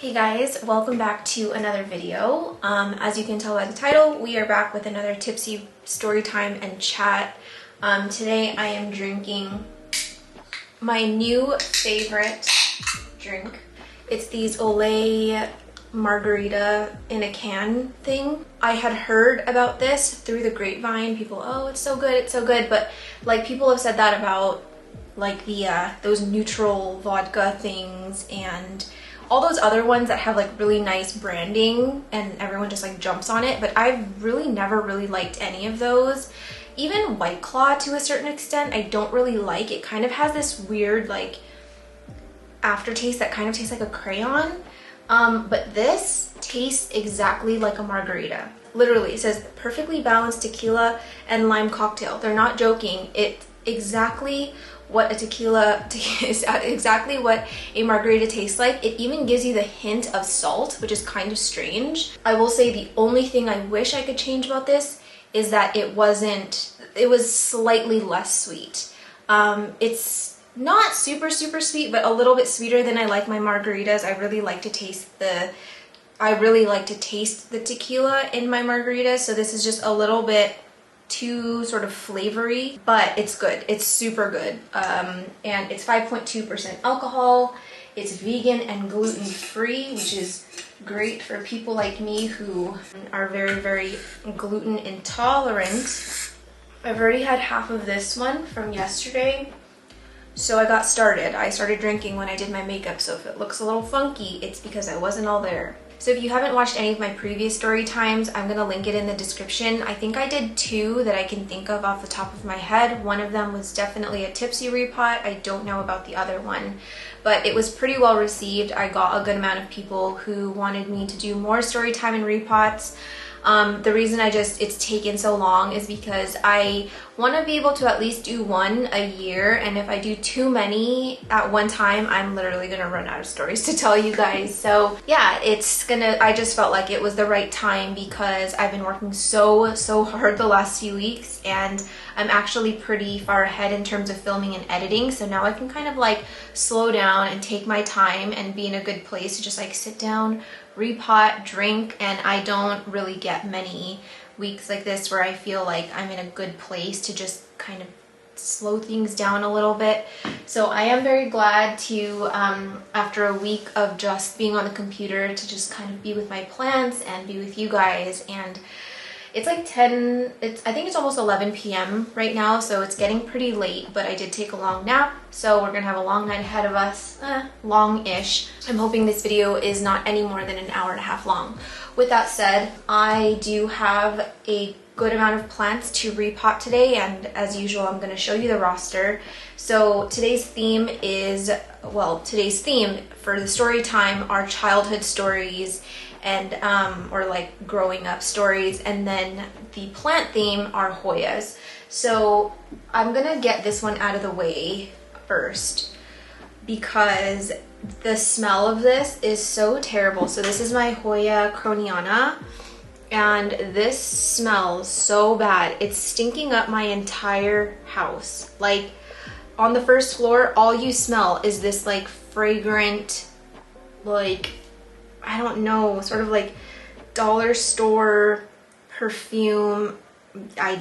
Hey guys, welcome back to another video. As you can tell by the title, we are back with another tipsy story time and chat. Today I am drinking my new favorite drink. It's these Olay margarita in a can thing. I had heard about this through the grapevine. People, oh, it's so good, but like people have said that about like the those neutral vodka things and all those other ones that have like really nice branding and everyone just like jumps on it, but I've really never really liked any of those. Even White Claw to a certain extent I don't really like. It kind of has this weird like aftertaste that kind of tastes like a crayon, but this tastes exactly like a margarita. Literally, it says perfectly balanced tequila and lime cocktail. They're not joking. It's exactly what a tequila is, exactly what a margarita tastes like. It even gives you the hint of salt, which is kind of strange. I will say the only thing I wish I could change about this is that it was slightly less sweet. It's not super sweet, but a little bit sweeter than I like my margaritas. I really like to taste the tequila in my margaritas, so this is just a little bit too sort of flavory, but it's good. It's super good. And it's 5.2% alcohol. It's vegan and gluten-free, which is great for people like me who are very gluten intolerant. I've already had half of this one from yesterday, so I got started. I started drinking when I did my makeup, so if it looks a little funky, it's because I wasn't all there. So if you haven't watched any of my previous story times, I'm gonna link it in the description. I think I did two that I can think of off the top of my head. One of them was definitely a tipsy repot. I don't know about the other one, but it was pretty well received. I got a good amount of people who wanted me to do more story time and repots. The reason it's taken so long is because I want to be able to at least do one a year, and if I do too many at one time, I'm literally gonna run out of stories to tell you guys. So yeah, I just felt like it was the right time because I've been working so hard the last few weeks, and I'm actually pretty far ahead in terms of filming and editing, so now I can kind of like slow down and take my time and be in a good place to just like sit down, repot, drink, and I don't really get many weeks like this where I feel like I'm in a good place to just kind of slow things down a little bit. So I am very glad to, after a week of just being on the computer, to just kind of be with my plants and be with you guys. And it's like I think it's almost 11 p.m. right now, so it's getting pretty late, but I did take a long nap, so we're gonna have a long night ahead of us, long-ish. I'm hoping this video is not any more than an hour and a half long. With that said, I do have a good amount of plants to repot today, and as usual, I'm gonna show you the roster. So today's theme for the story time are childhood stories and or like growing up stories, and then the plant theme are Hoyas. So I'm gonna get this one out of the way first because the smell of this is so terrible. So this is my Hoya croniana, and this smells so bad. It's stinking up my entire house. Like on the first floor, all you smell is this like fragrant, like, I don't know, sort of like dollar store perfume. I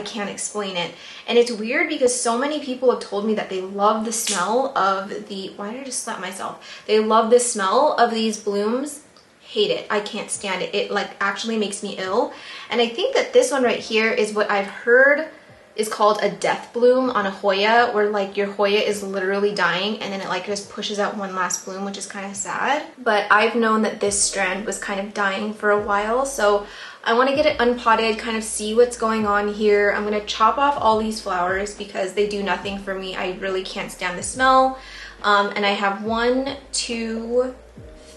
can't explain it. And it's weird because so many people have told me that they love the smell of why did I just slap myself? They love the smell of these blooms. Hate it. I can't stand it. It like actually makes me ill. And I think that this one right here is what I've heard is called a death bloom on a Hoya, where like your Hoya is literally dying and then it like just pushes out one last bloom, which is kind of sad. But I've known that this strand was kind of dying for a while, so I want to get it unpotted, kind of see what's going on here. I'm going to chop off all these flowers because they do nothing for me. I really can't stand the smell. And I have 1, 2,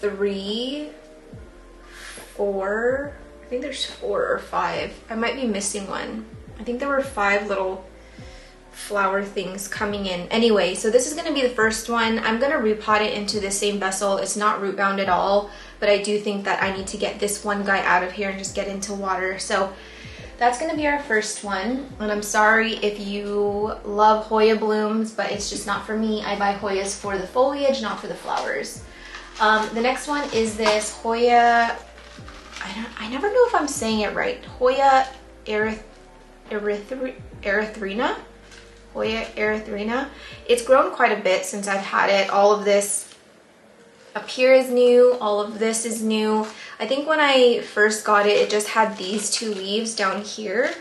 3, 4, I think there's 4 or 5. I might be missing one. I think there were 5 little flower things coming in. Anyway, so this is going to be the first one. I'm going to repot it into the same vessel. It's not root bound at all, but I do think that I need to get this one guy out of here and just get into water. So that's going to be our first one. And I'm sorry if you love Hoya blooms, but it's just not for me. I buy Hoyas for the foliage, not for the flowers. The next one is this Hoya, I never know if I'm saying it right, Hoya erythrina. Hoya erythrina. It's grown quite a bit since I've had it. All of this up here is new, all of this is new. I think when I first got it, it just had these two leaves down here,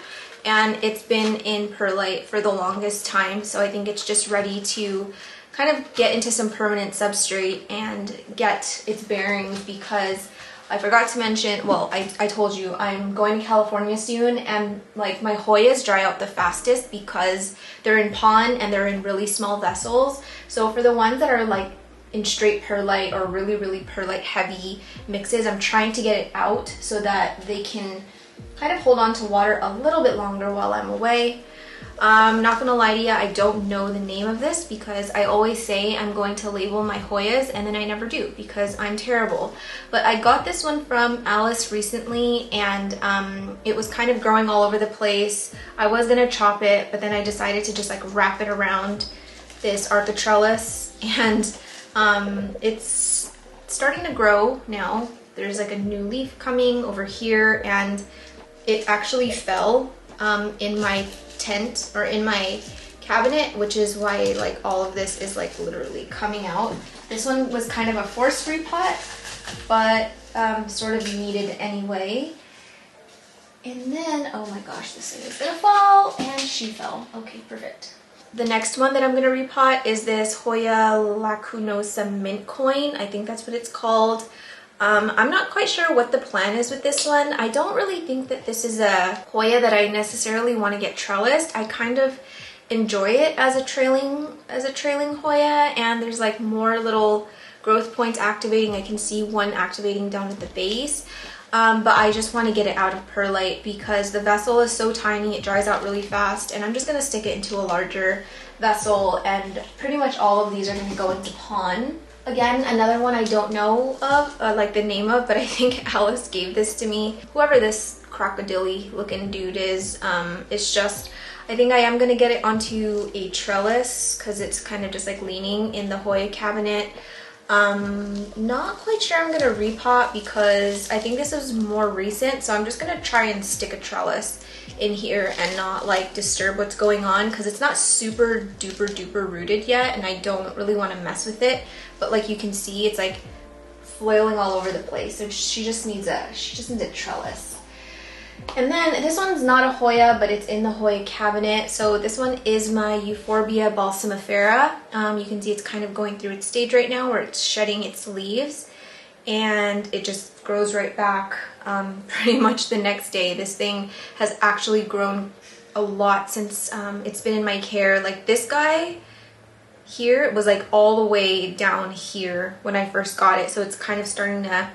and it's been in perlite for the longest time, so I think it's just ready to kind of get into some permanent substrate and get its bearings, because I forgot to mention, well, I told you I'm going to California soon, and like my Hoyas dry out the fastest because they're in pond and they're in really small vessels. So for the ones that are like in straight perlite or really perlite heavy mixes, I'm trying to get it out so that they can kind of hold on to water a little bit longer while I'm away. I'm not gonna lie to you, I don't know the name of this because I always say I'm going to label my Hoyas and then I never do because I'm terrible. But I got this one from Alice recently, and it was kind of growing all over the place. I was gonna chop it, but then I decided to just like wrap it around this architrellis, and it's starting to grow now. There's like a new leaf coming over here, and it actually fell in my tent or in my cabinet, which is why like all of this is like literally coming out. This one was kind of a forced repot, but sort of needed anyway. And then, oh my gosh, this thing is gonna fall, and she fell. Okay, perfect. The next one that I'm gonna repot is this Hoya lacunosa mint coin. I think that's what it's called. I'm not quite sure what the plan is with this one. I don't really think that this is a Hoya that I necessarily want to get trellised. I kind of enjoy it as a trailing Hoya, and there's like more little growth points activating. I can see one activating down at the base. But I just want to get it out of perlite because the vessel is so tiny, it dries out really fast, and I'm just going to stick it into a larger vessel, and pretty much all of these are going to go into pond. Again, another one I don't know of, like the name of, but I think Alice gave this to me. Whoever this crocodile looking dude is, it's just, I think I am going to get it onto a trellis because it's kind of just like leaning in the Hoya cabinet. Not quite sure I'm gonna repot because I think this is more recent, so I'm just gonna try and stick a trellis in here and not like disturb what's going on because it's not super duper rooted yet, and I don't really want to mess with it. But like you can see, it's like flailing all over the place, so she just needs a trellis. And then this one's not a Hoya, but it's in the Hoya cabinet. So this one is my Euphorbia balsamifera. You can see it's kind of going through its stage right now where it's shedding its leaves, and it just grows right back pretty much the next day. This thing has actually grown a lot since it's been in my care. Like this guy here was like all the way down here when I first got it. So it's kind of starting to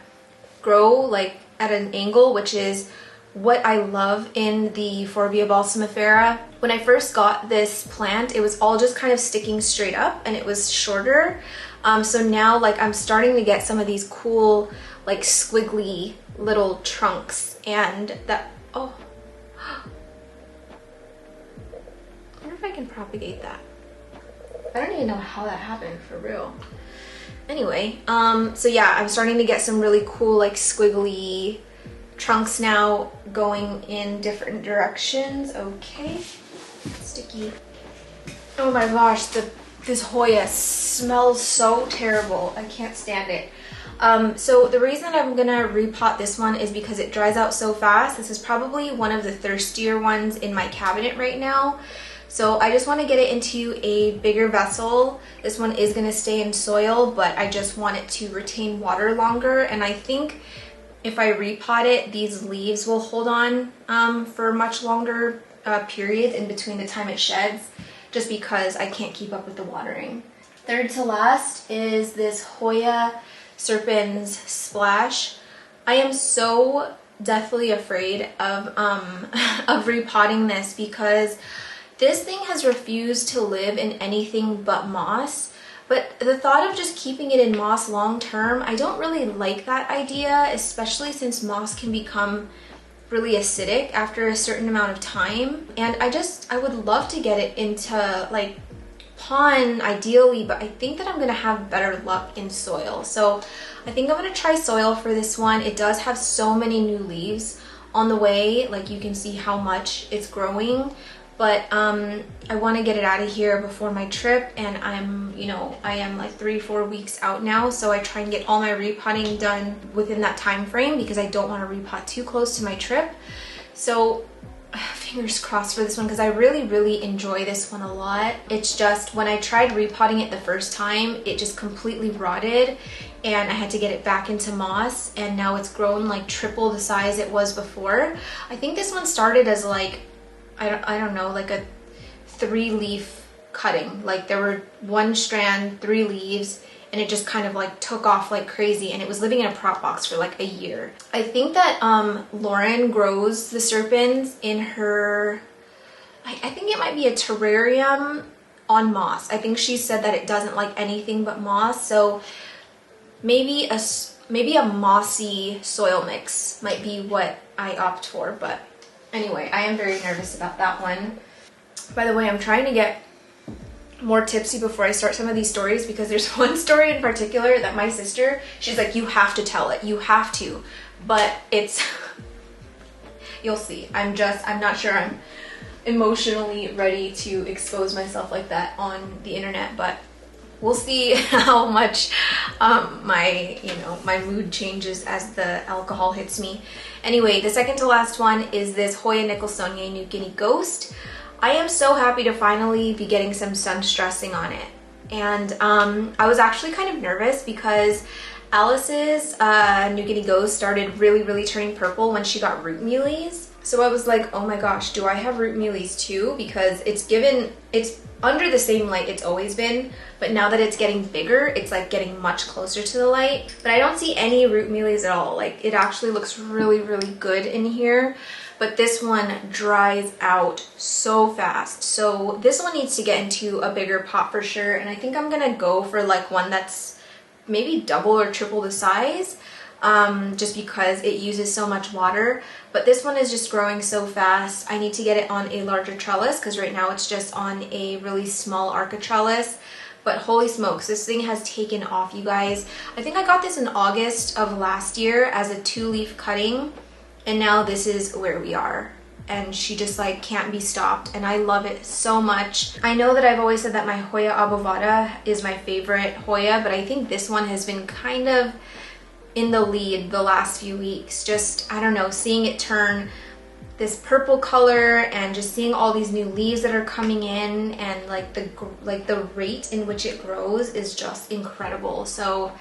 grow like at an angle, which is what I love in the Euphorbia balsamifera. When I first got this plant, it was all just kind of sticking straight up and it was shorter. So now like I'm starting to get some of these cool like squiggly little trunks, and that, oh, I wonder if I can propagate that. I don't even know how that happened for real. Anyway, so yeah, I'm starting to get some really cool like squiggly trunks now going in different directions. Okay, sticky. Oh my gosh, this Hoya smells so terrible. I can't stand it. So the reason I'm gonna repot this one is because it dries out so fast. This is probably one of the thirstier ones in my cabinet right now. So I just want to get it into a bigger vessel. This one is gonna stay in soil, but I just want it to retain water longer, and I think if I repot it, these leaves will hold on for a much longer period in between the time it sheds, just because I can't keep up with the watering. Third to last is this Hoya Serpens Splash. I am so deathly afraid of repotting this because this thing has refused to live in anything but moss. But the thought of just keeping it in moss long term, I don't really like that idea, especially since moss can become really acidic after a certain amount of time. And I would love to get it into like pond ideally, but I think that I'm gonna have better luck in soil. So I think I'm gonna try soil for this one. It does have so many new leaves on the way, like you can see how much it's growing, but I want to get it out of here before my trip, and I am like 3-4 weeks out now, so I try and get all my repotting done within that time frame because I don't want to repot too close to my trip. So fingers crossed for this one because I really enjoy this one a lot. It's just when I tried repotting it the first time, it just completely rotted and I had to get it back into moss, and now it's grown like triple the size it was before. I think this one started as like, I don't know, like a 3-leaf cutting. Like there were 1 strand, 3 leaves, and it just kind of like took off like crazy, and it was living in a prop box for like a year. I think that Lauren grows the serpens in her, I think it might be a terrarium on moss. I think she said that it doesn't like anything but moss, so maybe a mossy soil mix might be what I opt for. But anyway, I am very nervous about that one. By the way, I'm trying to get more tipsy before I start some of these stories because there's one story in particular that my sister, she's like, you have to tell it, you have to. But it's, you'll see. I'm not sure I'm emotionally ready to expose myself like that on the internet, but we'll see how much my mood changes as the alcohol hits me. Anyway, the second to last one is this Hoya Nicholsonia New Guinea Ghost. I am so happy to finally be getting some sun stressing on it. And I was actually kind of nervous because Alice's New Guinea Ghost started really turning purple when she got root mealies. So I was like, oh my gosh, do I have root mealies too? Because it's under the same light it's always been, but now that it's getting bigger, it's like getting much closer to the light. But I don't see any root mealies at all. Like it actually looks really good in here. But this one dries out so fast. So this one needs to get into a bigger pot for sure. And I think I'm gonna go for like one that's maybe double or triple the size, just because it uses so much water. But this one is just growing so fast. I need to get it on a larger trellis because right now it's just on a really small arca trellis. But holy smokes, this thing has taken off, you guys. I think I got this in August of last year as a 2-leaf cutting. And now this is where we are, and she just like can't be stopped, and I love it so much. I know that I've always said that my Hoya obovata is my favorite Hoya, but I think this one has been kind of in the lead the last few weeks. Just, I don't know, seeing it turn this purple color and just seeing all these new leaves that are coming in, and like the rate in which it grows is just incredible. So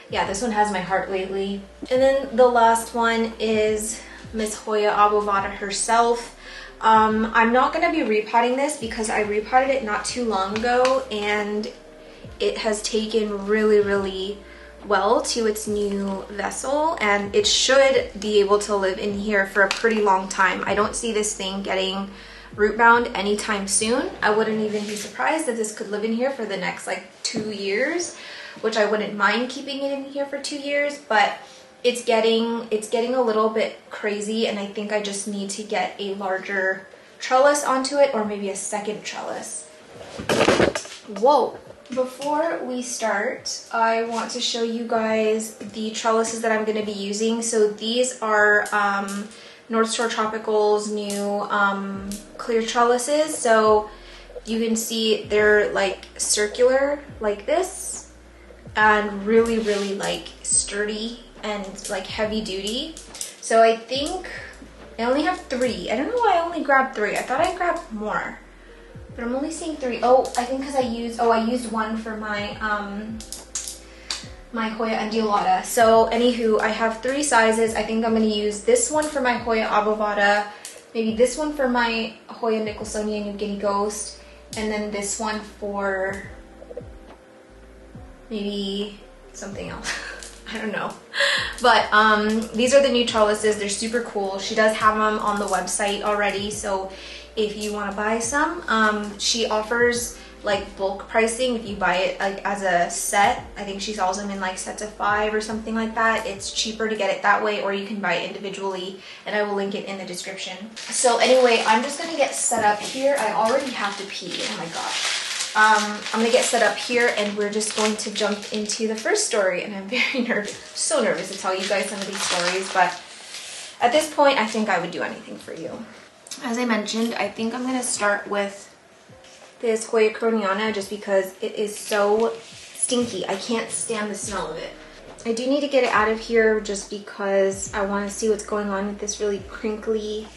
yeah, this one has my heart lately. And then the last one is Miss Hoya obovata herself. I'm not gonna be repotting this because I repotted it not too long ago, and it has taken really well to its new vessel, and it should be able to live in here for a pretty long time. I don't see this thing getting root bound anytime soon. I wouldn't even be surprised if this could live in here for the next like 2 years, which I wouldn't mind keeping it in here for 2 years, but it's getting a little bit crazy, and I think I just need to get a larger trellis onto it, or maybe a second trellis. Whoa. Before we start, I want to show you guys the trellises that I'm going to be using. So these are North Shore Tropical's new clear trellises. So you can see they're like circular like this, and really like sturdy and like heavy duty. So I think I only have 3. I don't know why I only grabbed 3. I thought I grabbed more, but I'm only seeing 3. Oh, I think because I used one for my my Hoya undulata. So anywho, I have 3 sizes. I think I'm going to use this one for my Hoya obovata, maybe this one for my Hoya Nicholsonia New Guinea Ghost, and then this one for maybe something else. I don't know. But these are the new trellises. They're super cool. She does have them on the website already, so if you want to buy some, she offers like bulk pricing if you buy it like as a set. I think she sells them in like sets of 5 or something like that. It's cheaper to get it that way, or you can buy it individually, and I will link it in the description. So anyway, I'm just gonna get set up here. I already have to pee. Oh my gosh. I'm gonna get set up here and we're just going to jump into the first story. And I'm very nervous, so nervous to tell you guys some of these stories, but at this point, I think I would do anything for you. As I mentioned, I think I'm gonna start with this Hoya croniana just because it is so stinky. I can't stand the smell of it. I do need to get it out of here just because I want to see what's going on with this really crinkly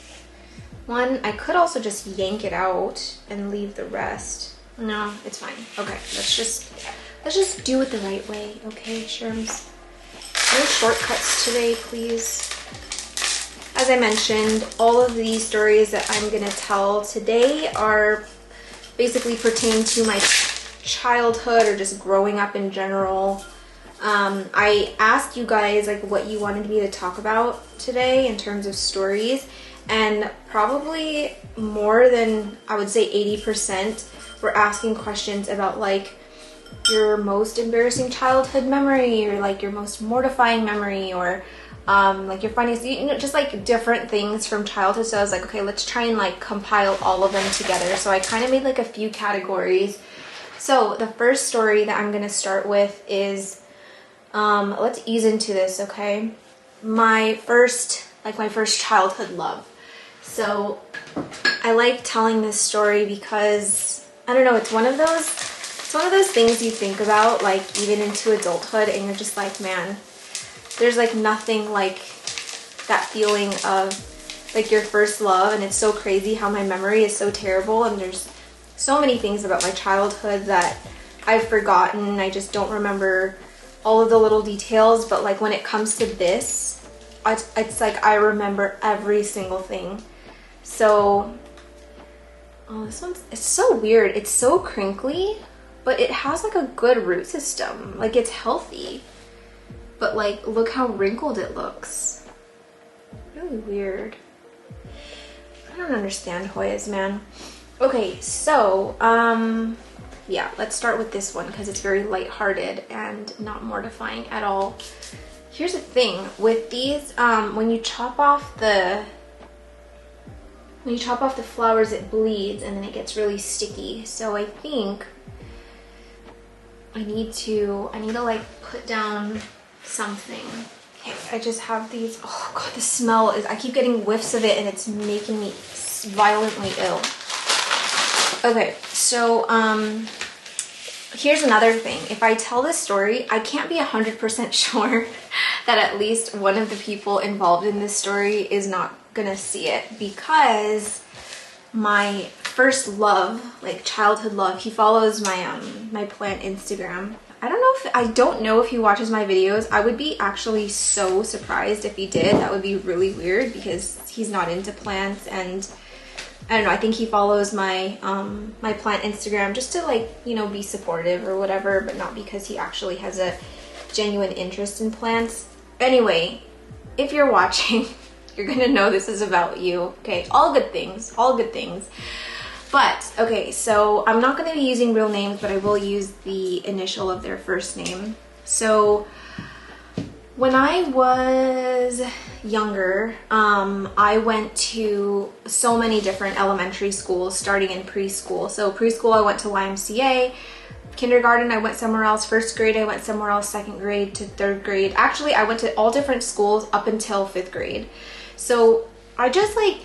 one. I could also just yank it out and leave the rest. No, it's fine. Okay, let's just do it the right way, okay, Sherms? No shortcuts today, please. As I mentioned, all of these stories that I'm gonna tell today are basically pertain to my childhood or just growing up in general. I asked you guys like what you wanted me to talk about today in terms of stories, and probably more than, I would say, 80% were asking questions about like your most embarrassing childhood memory, or like your most mortifying memory, or like your funniest, you know, just like different things from childhood. So I was like, okay, let's try and like compile all of them together. So I kind of made like a few categories. So the first story that I'm gonna start with is, let's ease into this, okay? My first childhood love. So I like telling this story because, I don't know, it's one of those things you think about like even into adulthood and you're just like, man, there's like nothing like that feeling of like your first love. And it's so crazy how my memory is so terrible, and there's so many things about my childhood that I've forgotten. I just don't remember all of the little details, but like when it comes to this, it's like I remember every single thing. So, oh, it's so weird. It's so crinkly, but it has like a good root system. Like it's healthy, but like look how wrinkled it looks. Really weird. I don't understand Hoyas, man. Okay, so yeah, let's start with this one because it's very lighthearted and not mortifying at all. Here's the thing with these, when you chop off the flowers, it bleeds and then it gets really sticky. So I think I need to like put down something. Okay, I just have these. Oh god, the smell is, I keep getting whiffs of it and it's making me violently ill. Okay, so here's another thing. If I tell this story, I can't be 100% sure that at least one of the people involved in this story is not gonna see it, because my first love, like childhood love, he follows my my plant Instagram. I don't know if he watches my videos. I would be actually so surprised if he did. That would be really weird because he's not into plants, and I don't know, I think he follows my my plant Instagram just to like, you know, be supportive or whatever, but not because he actually has a genuine interest in plants. Anyway, if you're watching, you're gonna know this is about you. Okay, all good things, all good things. But, okay, so I'm not gonna be using real names, but I will use the initial of their first name. So, when I was younger, I went to so many different elementary schools, starting in preschool. So preschool, I went to YMCA. Kindergarten, I went somewhere else. First grade, I went somewhere else. Second grade to third grade. Actually, I went to all different schools up until 5th grade. So I just like,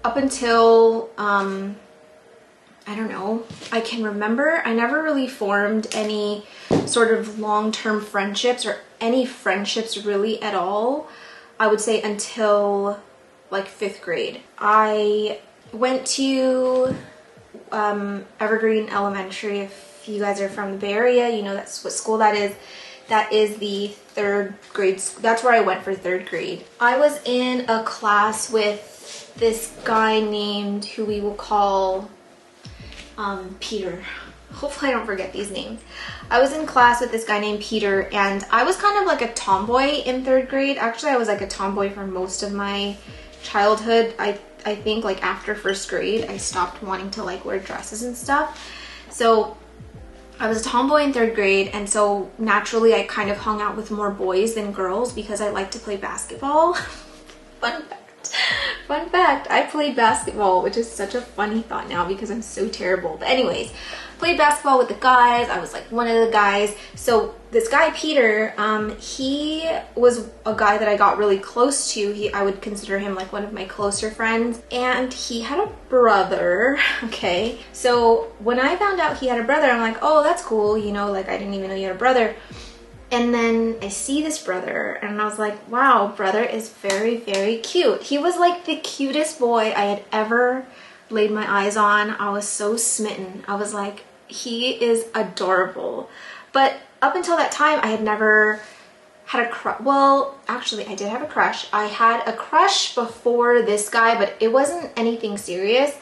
up until, I don't know, I can remember, I never really formed any sort of long-term friendships or any friendships really at all, I would say, until like 5th grade. I went to Evergreen Elementary. If you guys are from the Bay Area, you know that's what school that is. That is the 3rd grade, that's where I went for 3rd grade. I was in a class with this guy named, who we will call Peter. Hopefully I don't forget these names. I was in class with this guy named Peter, and I was kind of like a tomboy in 3rd grade. Actually, I was like a tomboy for most of my childhood. I think like after 1st grade, I stopped wanting to like wear dresses and stuff. So I was a tomboy in 3rd grade, and so naturally I kind of hung out with more boys than girls because I like to play basketball. Fun fact. Fun fact, I played basketball, which is such a funny thought now because I'm so terrible. But anyways, played basketball with the guys. I was like one of the guys. So this guy, Peter, he was a guy that I got really close to. I would consider him like one of my closer friends. And he had a brother, okay? So when I found out he had a brother, I'm like, oh, that's cool. You know, like I didn't even know you had a brother. And then I see this brother and I was like, wow, brother is very, very cute. He was like the cutest boy I had ever laid my eyes on. I was so smitten. I was like, he is adorable. But up until that time, I had never had a crush. Well, actually, I did have a crush. I had a crush before this guy, but it wasn't anything serious.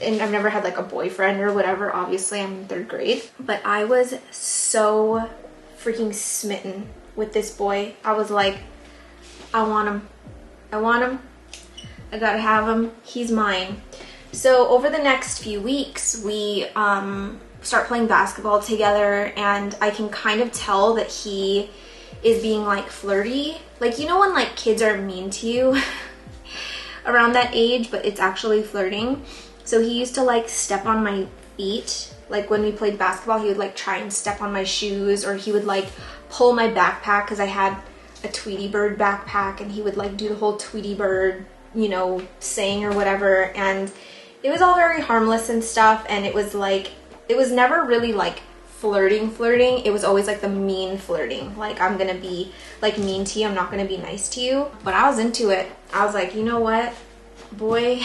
And I've never had like a boyfriend or whatever. Obviously, I'm in 3rd grade. But I was so freaking smitten with this boy. I was like, I want him. I want him. I gotta have him. He's mine. So over the next few weeks, we start playing basketball together, and I can kind of tell that he is being like flirty. Like, you know when like kids are mean to you around that age, but it's actually flirting. So he used to like step on my feet. Like when we played basketball, he would like try and step on my shoes, or he would like pull my backpack because I had a Tweety Bird backpack, and he would like do the whole Tweety Bird, you know, saying or whatever. And it was all very harmless and stuff. And it was like, it was never really like flirting. It was always like the mean flirting. Like, I'm gonna be like mean to you. I'm not gonna be nice to you. But I was into it. I was like, you know what, boy?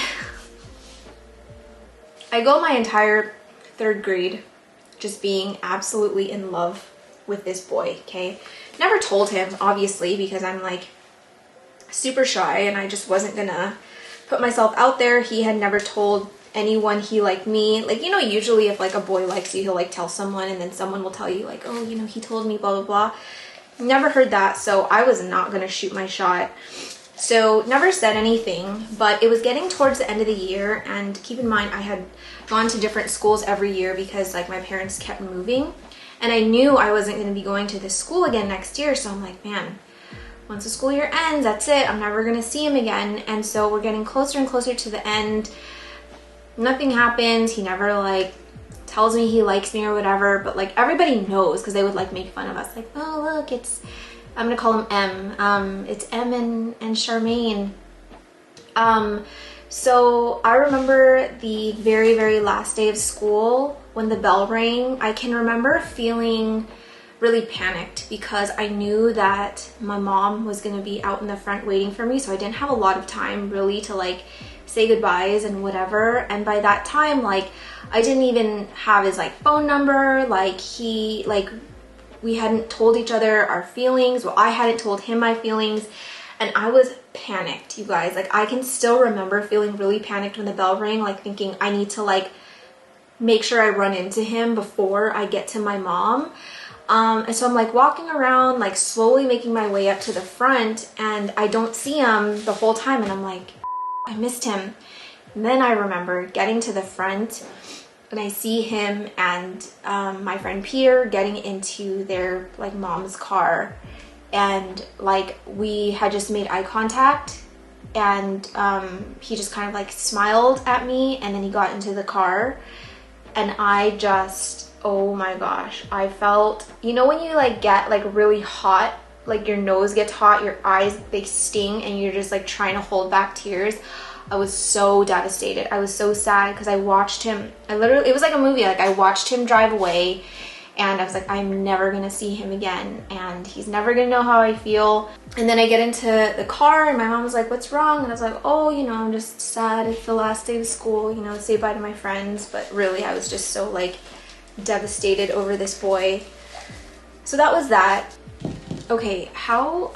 I go my entire 3rd grade just being absolutely in love with this boy, okay? Never told him, obviously, because I'm like super shy and I just wasn't gonna put myself out there. He had never told anyone he liked me. Like, you know, usually if like a boy likes you, he'll like tell someone, and then someone will tell you like, oh, you know, he told me blah, blah, blah. Never heard that, so I was not gonna shoot my shot. So never said anything, but it was getting towards the end of the year, and keep in mind I had gone to different schools every year because like my parents kept moving, and I knew I wasn't going to be going to this school again next year. So I'm like, man, once the school year ends, that's it. I'm never going to see him again. And so we're getting closer and closer to the end. Nothing happens. He never like tells me he likes me or whatever, but like everybody knows because they would like make fun of us. Like, oh, look, it's, I'm gonna call him M. It's M and Charmaine. So I remember the very, very last day of school when the bell rang. I can remember feeling really panicked because I knew that my mom was gonna be out in the front waiting for me. So I didn't have a lot of time really to like say goodbyes and whatever. And by that time, like I didn't even have his like phone number. Like we hadn't told each other our feelings. Well, I hadn't told him my feelings, and I was panicked, you guys. Like, I can still remember feeling really panicked when the bell rang, like thinking I need to like make sure I run into him before I get to my mom. And so I'm like walking around, like slowly making my way up to the front, and I don't see him the whole time, and I'm like, I missed him. And then I remember getting to the front, and I see him and my friend Peter getting into their like mom's car, and like we had just made eye contact, and he just kind of like smiled at me, and then he got into the car, and I just, oh my gosh, I felt, you know when you like get like really hot, like your nose gets hot, your eyes, they sting, and you're just like trying to hold back tears. I was so devastated. I was so sad because I watched him, it was like a movie. Like I watched him drive away, and I was like, I'm never gonna see him again, and he's never gonna know how I feel. And then I get into the car, and my mom was like, what's wrong? And I was like, oh, you know, I'm just sad. It's the last day of school, you know, say bye to my friends. But really, I was just so like devastated over this boy. So that was that. Okay, how...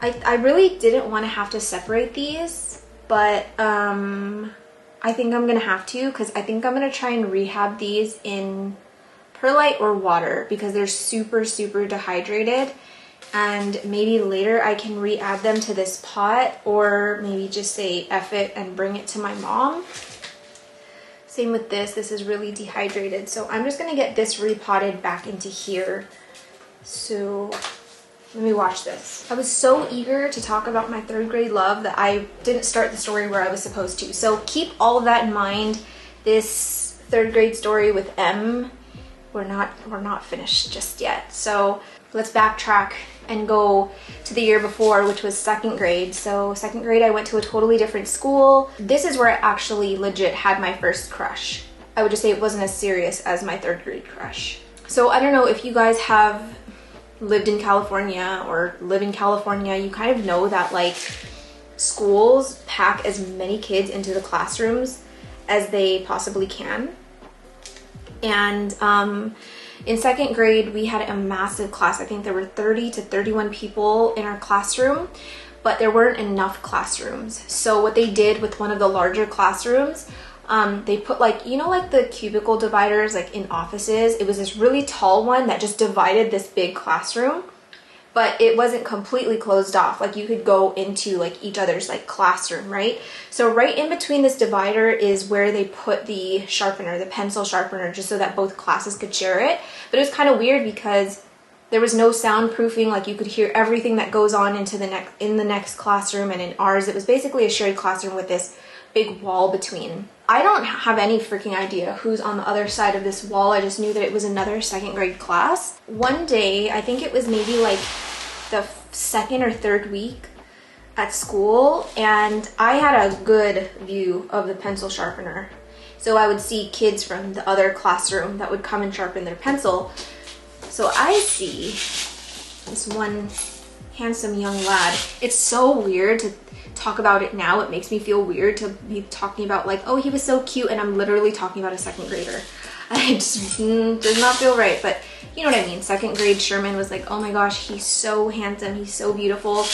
I really didn't want to have to separate these, but I think I'm gonna have to, because I think I'm gonna try and rehab these in perlite or water because they're super, super dehydrated, and maybe later I can re-add them to this pot, or maybe just say F it and bring it to my mom. Same with this. This is really dehydrated, so I'm just gonna get this repotted back into here. So Let me watch this. I was so eager to talk about my 3rd grade love that I didn't start the story where I was supposed to. So keep all of that in mind. This 3rd grade story with M, we're not finished just yet. So let's backtrack and go to the year before, which was 2nd grade. So 2nd grade, I went to a totally different school. This is where I actually legit had my first crush. I would just say it wasn't as serious as my 3rd grade crush. So I don't know if you guys have lived in California or live in California, you kind of know that like schools pack as many kids into the classrooms as they possibly can. And in 2nd grade, we had a massive class. I think there were 30 to 31 people in our classroom, but there weren't enough classrooms. So what they did with one of the larger classrooms, they put like, you know, like the cubicle dividers like in offices. It was this really tall one that just divided this big classroom, but it wasn't completely closed off. Like you could go into like each other's like classroom, right? So right in between this divider is where they put the sharpener, the pencil sharpener, just so that both classes could share it. But it was kind of weird because there was no soundproofing. Like you could hear everything that goes on into the next classroom, and in ours it was basically a shared classroom with this big wall between. I don't have any freaking idea who's on the other side of this wall. I just knew that it was another 2nd grade class. One day, I think it was maybe like the 2nd or 3rd week at school, and I had a good view of the pencil sharpener. So I would see kids from the other classroom that would come and sharpen their pencil. So I see this one handsome young lad. It's so weird to talk about it now. It makes me feel weird to be talking about like, oh, he was so cute, and I'm literally talking about a 2nd grader. I just does not feel right, but you know what I mean. 2nd grade Sherman was like, oh my gosh, he's so handsome, he's so beautiful.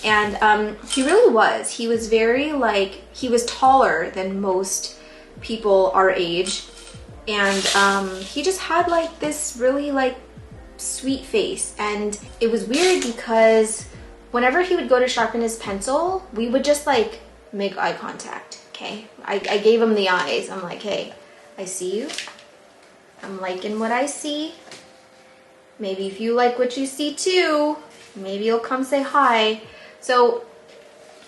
And he really was. He was very like, he was taller than most people our age, and he just had like this really like sweet face. And it was weird because whenever he would go to sharpen his pencil, we would just like make eye contact, okay? I gave him the eyes. I'm like, hey, I see you. I'm liking what I see. Maybe if you like what you see too, maybe you'll come say hi. So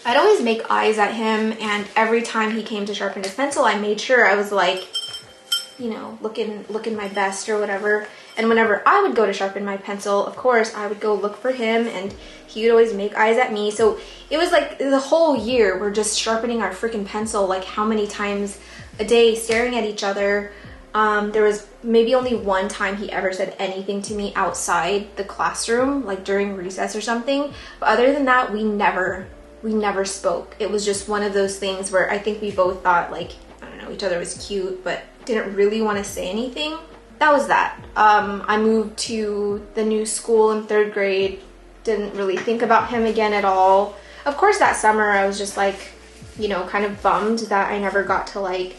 I'd always make eyes at him, and every time he came to sharpen his pencil, I made sure I was like, you know, looking my best or whatever. And whenever I would go to sharpen my pencil, of course, I would go look for him, and he would always make eyes at me. So it was like the whole year we're just sharpening our freaking pencil like how many times a day, staring at each other. There was maybe only one time he ever said anything to me outside the classroom, like during recess or something. But other than that, we never spoke. It was just one of those things where I think we both thought like, I don't know, each other was cute, but didn't really want to say anything. That was that. I moved to the new school in 3rd grade. Didn't really think about him again at all. Of course, that summer I was just like, you know, kind of bummed that I never got to like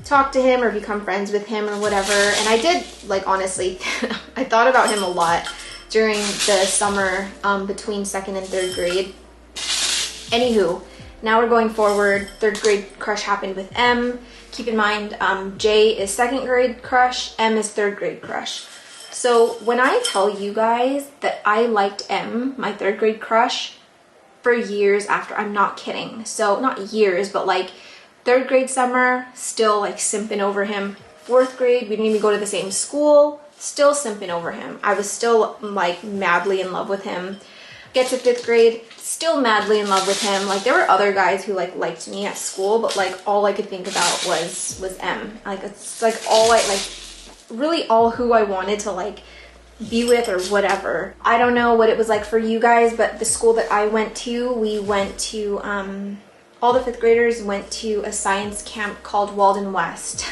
talk to him or become friends with him or whatever. And I did, like, honestly, I thought about him a lot during the summer between 2nd and 3rd grade. Anywho, now we're going forward. 3rd grade crush happened with M. Keep in mind, J is 2nd grade crush, M is 3rd grade crush. So when I tell you guys that I liked M, my 3rd grade crush, for years after, I'm not kidding. So not years, but like 3rd grade summer, still like simping over him. 4th grade, we didn't even go to the same school, still simping over him. I was still like madly in love with him. Get to 5th grade, still madly in love with him. Like there were other guys who like liked me at school, but like all I could think about was M. Like it's like all I like, really all who I wanted to like be with or whatever. I don't know what it was like for you guys, but the school that I went to, we went to all the 5th graders went to a science camp called Walden West.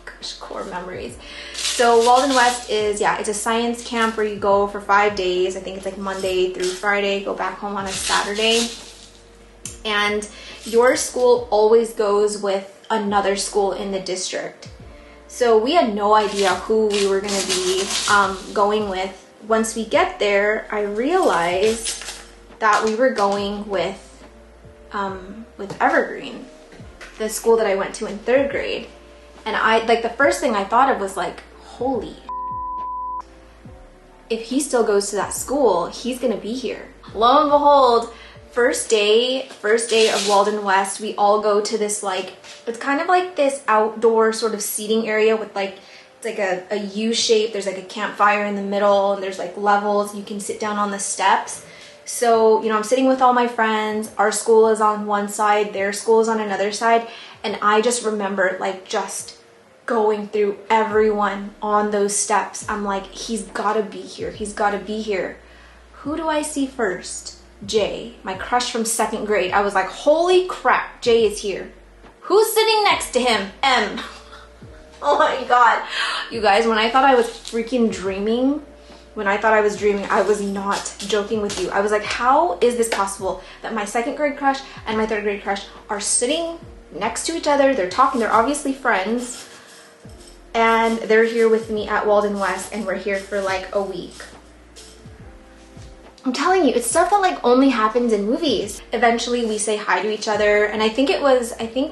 Gosh, core memories. So Walden West is, yeah, it's a science camp where you go for 5 days. I think it's like Monday through Friday, go back home on a Saturday. And your school always goes with another school in the district. So we had no idea who we were going to be going with. Once we get there, I realized that we were going with Evergreen, the school that I went to in 3rd grade. And I, like, the first thing I thought of was like, holy if he still goes to that school, he's gonna be here. Lo and behold, first day of Walden West, we all go to this like, it's kind of like this outdoor sort of seating area with like, it's like a U shape. There's like a campfire in the middle and there's like levels. You can sit down on the steps. So, you know, I'm sitting with all my friends. Our school is on one side, their school is on another side. And I just remember like just going through everyone on those steps. I'm like, he's gotta be here. He's gotta be here. Who do I see first? Jay, my crush from 2nd grade. I was like, holy crap, Jay is here. Who's sitting next to him? M. Oh my God. You guys, when I thought I was freaking dreaming, I was not joking with you. I was like, how is this possible that my 2nd grade crush and my 3rd grade crush are sitting next to each other? They're talking, they're obviously friends, and they're here with me at Walden West, and we're here for like a week. I'm telling you, it's stuff that like only happens in movies. Eventually we say hi to each other, and I think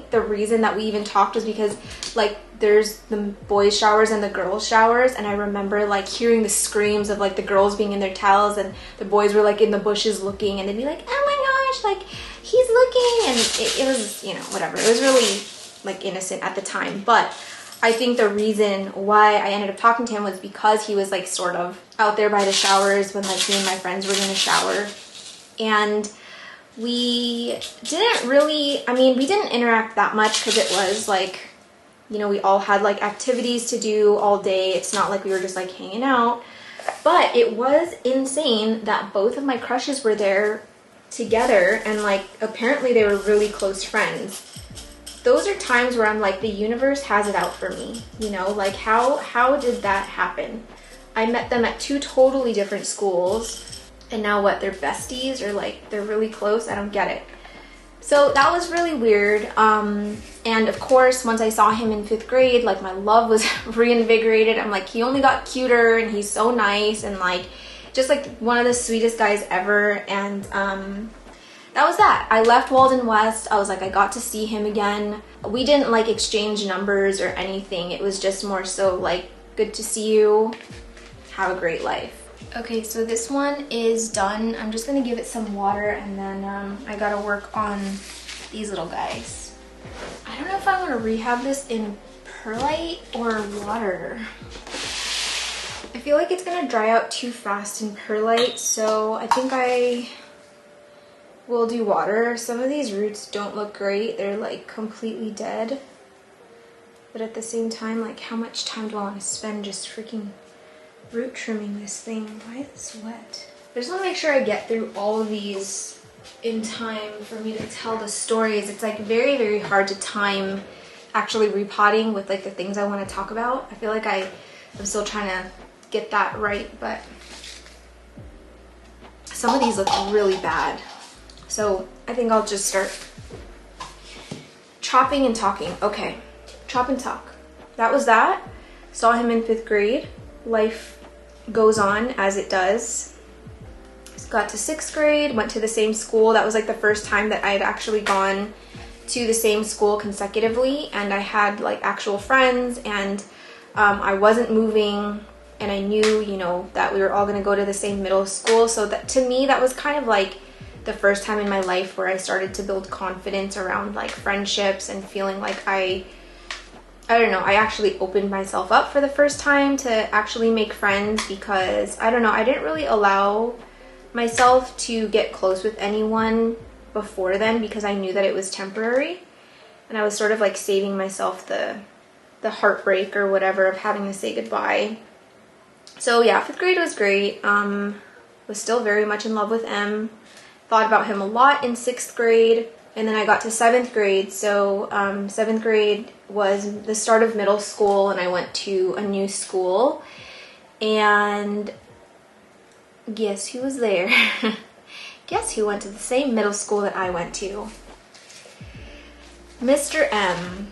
the reason that we even talked was because like there's the boys' showers and the girls' showers, and I remember like hearing the screams of like the girls being in their towels and the boys were like in the bushes looking, and they'd be like, oh my gosh, like he's looking, and it was, you know, whatever. It was really like innocent at the time, but I think the reason why I ended up talking to him was because he was like sort of out there by the showers when like me and my friends were gonna shower. And we didn't interact that much because it was like, you know, we all had like activities to do all day. It's not like we were just like hanging out. But it was insane that both of my crushes were there together, and like apparently they were really close friends. Those are times where I'm like, the universe has it out for me, you know, like how did that happen? I met them at 2 totally different schools, and now what, they're besties, or like they're really close? I don't get it. So that was really weird. And of course, once I saw him in 5th grade, like my love was reinvigorated. I'm like, he only got cuter, and he's so nice, and like just like one of the sweetest guys ever. And that was that. I left Walden West. I was like, I got to see him again. We didn't like exchange numbers or anything. It was just more so like, good to see you. Have a great life. Okay, so this one is done. I'm just gonna give it some water, and then I gotta work on these little guys. I don't know if I want to rehab this in perlite or water. I feel like it's gonna dry out too fast in perlite, so I think I will do water. Some of these roots don't look great. They're like completely dead. But at the same time, like how much time do I want to spend just freaking root trimming this thing? Why is this wet? I just want to make sure I get through all of these in time for me to tell the stories. It's like very, very hard to time actually repotting with like the things I want to talk about. I feel like I'm still trying to get that right, but some of these look really bad. So I think I'll just start chopping and talking. Okay, chop and talk. That was that. Saw him in 5th grade. Life goes on as it does. Got to 6th grade, went to the same school. That was like the first time that I'd actually gone to the same school consecutively, and I had like actual friends, and I wasn't moving, and I knew, you know, that we were all gonna go to the same middle school. So that, to me, that was kind of like the first time in my life where I started to build confidence around like friendships and feeling like I don't know, I actually opened myself up for the first time to actually make friends, because I don't know, I didn't really allow myself to get close with anyone before then because I knew that it was temporary, and I was sort of like saving myself the heartbreak or whatever of having to say goodbye. So yeah, 5th grade was great. Was still very much in love with M. Thought about him a lot in 6th grade, and then I got to 7th grade. So 7th grade was the start of middle school, and I went to a new school, and guess who was there? Guess who went to the same middle school that I went to? Mr. M.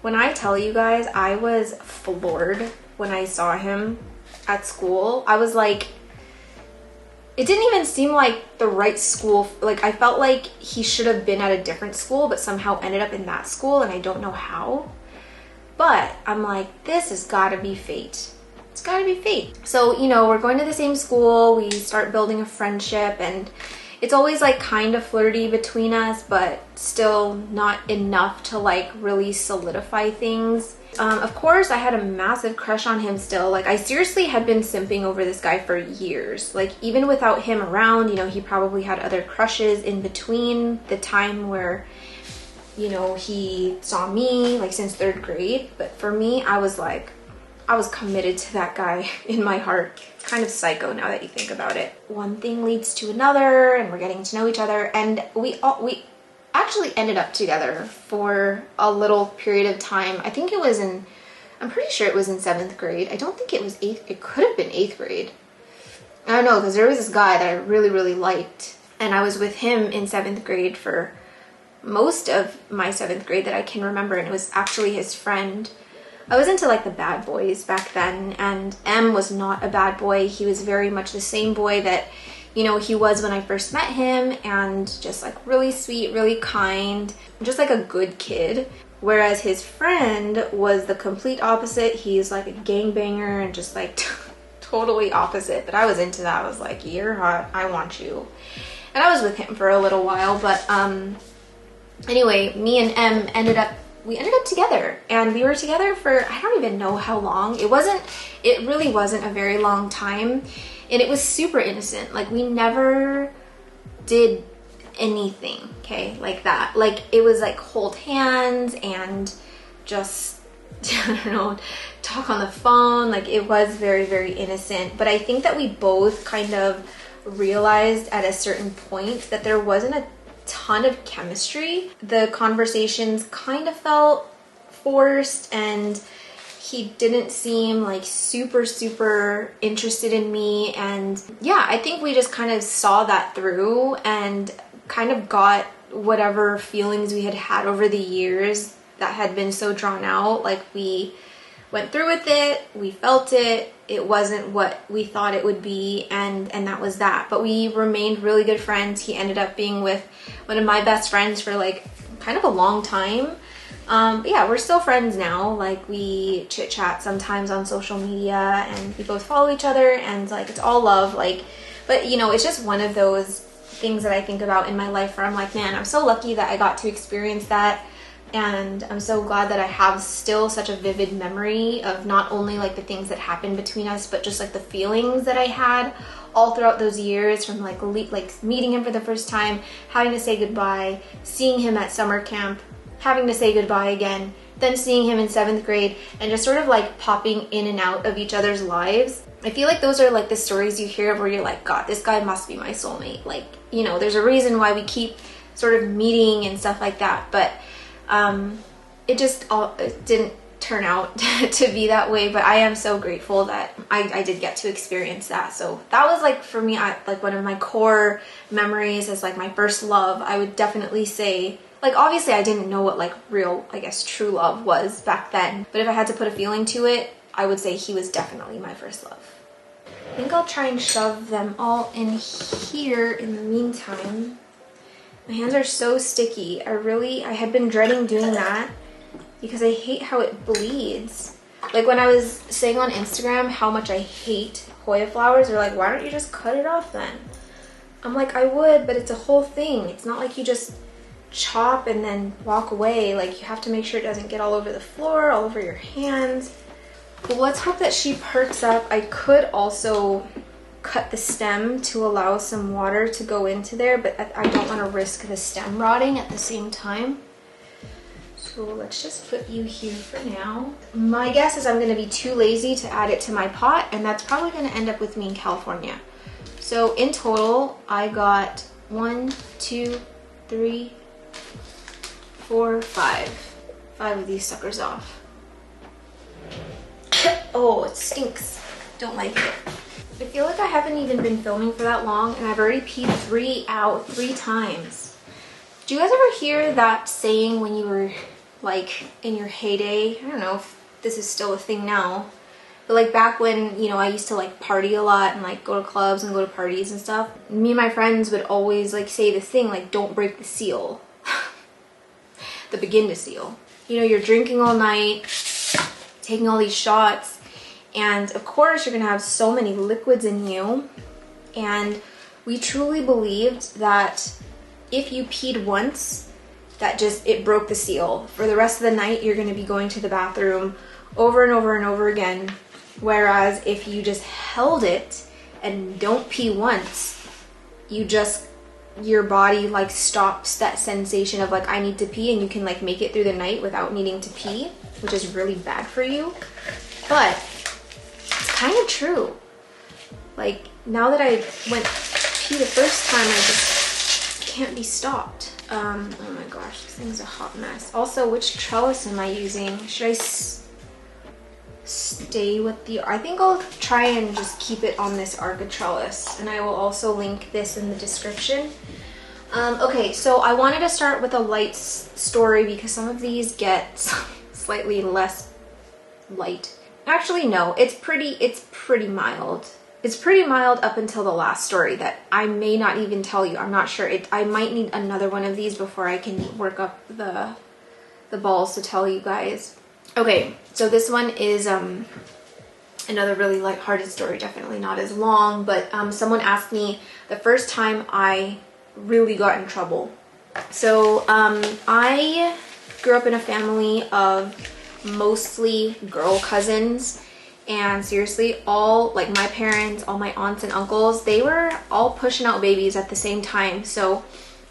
When I tell you guys, I was floored when I saw him at school. I was like, it didn't even seem like the right school. Like, I felt like he should have been at a different school, but somehow ended up in that school, and I don't know how. But I'm like, this has got to be fate. It's gotta be fate. So, you know, we're going to the same school, we start building a friendship, and it's always like kind of flirty between us, but still not enough to like really solidify things. Of course, I had a massive crush on him still. Like, I seriously had been simping over this guy for years. Like, even without him around, you know, he probably had other crushes in between the time where, you know, he saw me, like, since 3rd grade. But for me, I was committed to that guy in my heart. It's kind of psycho now that you think about it. One thing leads to another, and we're getting to know each other, and we actually ended up together for a little period of time. I think it was I'm pretty sure it was in 7th grade. I don't think it was 8th, it could have been 8th grade. I don't know, because there was this guy that I really, really liked, and I was with him in 7th grade for most of my 7th grade that I can remember, and it was actually his friend. I was into like the bad boys back then, and M was not a bad boy. He was very much the same boy that, you know, he was when I first met him, and just like really sweet, really kind, just like a good kid. Whereas his friend was the complete opposite. He's like a gangbanger and just like totally opposite. But I was into that. I was like, you're hot, I want you. And I was with him for a little while, but anyway, me and M ended up together, and we were together for, I don't even know how long. It really wasn't a very long time, and it was super innocent. Like, we never did anything, okay, like that. Like, it was like hold hands and just, I don't know, talk on the phone. Like, it was very, very innocent. But I think that we both kind of realized at a certain point that there wasn't a ton of chemistry. The conversations kind of felt forced, and he didn't seem like super interested in me. And yeah, I think we just kind of saw that through and kind of got whatever feelings we had had over the years that had been so drawn out. Like, we went through with it, we felt it, it wasn't what we thought it would be, and that was that. But we remained really good friends. He ended up being with one of my best friends for like kind of a long time. But yeah, we're still friends now. Like, we chit chat sometimes on social media, and we both follow each other, and like, it's all love. Like, but you know, it's just one of those things that I think about in my life where I'm like, man, I'm so lucky that I got to experience that. And I'm so glad that I have still such a vivid memory of not only like the things that happened between us, but just like the feelings that I had all throughout those years, from like meeting him for the first time, having to say goodbye, seeing him at summer camp, having to say goodbye again, then seeing him in 7th grade, and just sort of like popping in and out of each other's lives. I feel like those are like the stories you hear of where you're like, God, this guy must be my soulmate. Like, you know, there's a reason why we keep sort of meeting and stuff like that. But it didn't turn out to be that way. But I am so grateful that I did get to experience that. So that was like, for me, like one of my core memories as like my first love. I would definitely say, like, obviously I didn't know what like real, I guess, true love was back then. But if I had to put a feeling to it, I would say he was definitely my first love. I think I'll try and shove them all in here in the meantime. My hands are so sticky. I had been dreading doing that because I hate how it bleeds. Like, when I was saying on Instagram how much I hate Hoya flowers, they're like, why don't you just cut it off then? I'm like, I would, but it's a whole thing. It's not like you just chop and then walk away. Like, you have to make sure it doesn't get all over the floor, all over your hands. Well, let's hope that she perks up. I could also cut the stem to allow some water to go into there, but I don't want to risk the stem rotting at the same time. So let's just put you here for now. My guess is I'm going to be too lazy to add it to my pot, and that's probably going to end up with me in California. So in total, I got 1, 2, 3, 4, 5. 5 of these suckers off. Oh, it stinks. Don't like it. I feel like I haven't even been filming for that long, and I've already peed 3 out 3 times. Do you guys ever hear that saying when you were like in your heyday? I don't know if this is still a thing now, but like back when, you know, I used to like party a lot and like go to clubs and go to parties and stuff. Me and my friends would always like say this thing like, don't break the seal. Begin to seal. You know, you're drinking all night, taking all these shots, And of course, you're gonna have so many liquids in you. And we truly believed that if you peed once, that just, it broke the seal. For the rest of the night, you're gonna be going to the bathroom over and over and over again. Whereas if you just held it and don't pee once, your body like stops that sensation of like, I need to pee, and you can like make it through the night without needing to pee, which is really bad for you. But it's kind of true. Like, now that I went pee the first time, I just can't be stopped. Oh my gosh, this thing's a hot mess. Also, which trellis am I using? Should I stay with the, I think I'll try and just keep it on this Arca trellis, and I will also link this in the description. Okay, so I wanted to start with a light story because some of these get slightly less light. Actually, no, it's pretty mild. It's pretty mild up until the last story that I may not even tell you. I'm not sure. I might need another one of these before I can work up the balls to tell you guys. Okay, so this one is another really lighthearted story, definitely not as long, but someone asked me the first time I really got in trouble. So I grew up in a family of mostly girl cousins, and seriously, all, like my parents, all my aunts and uncles, they were all pushing out babies at the same time. So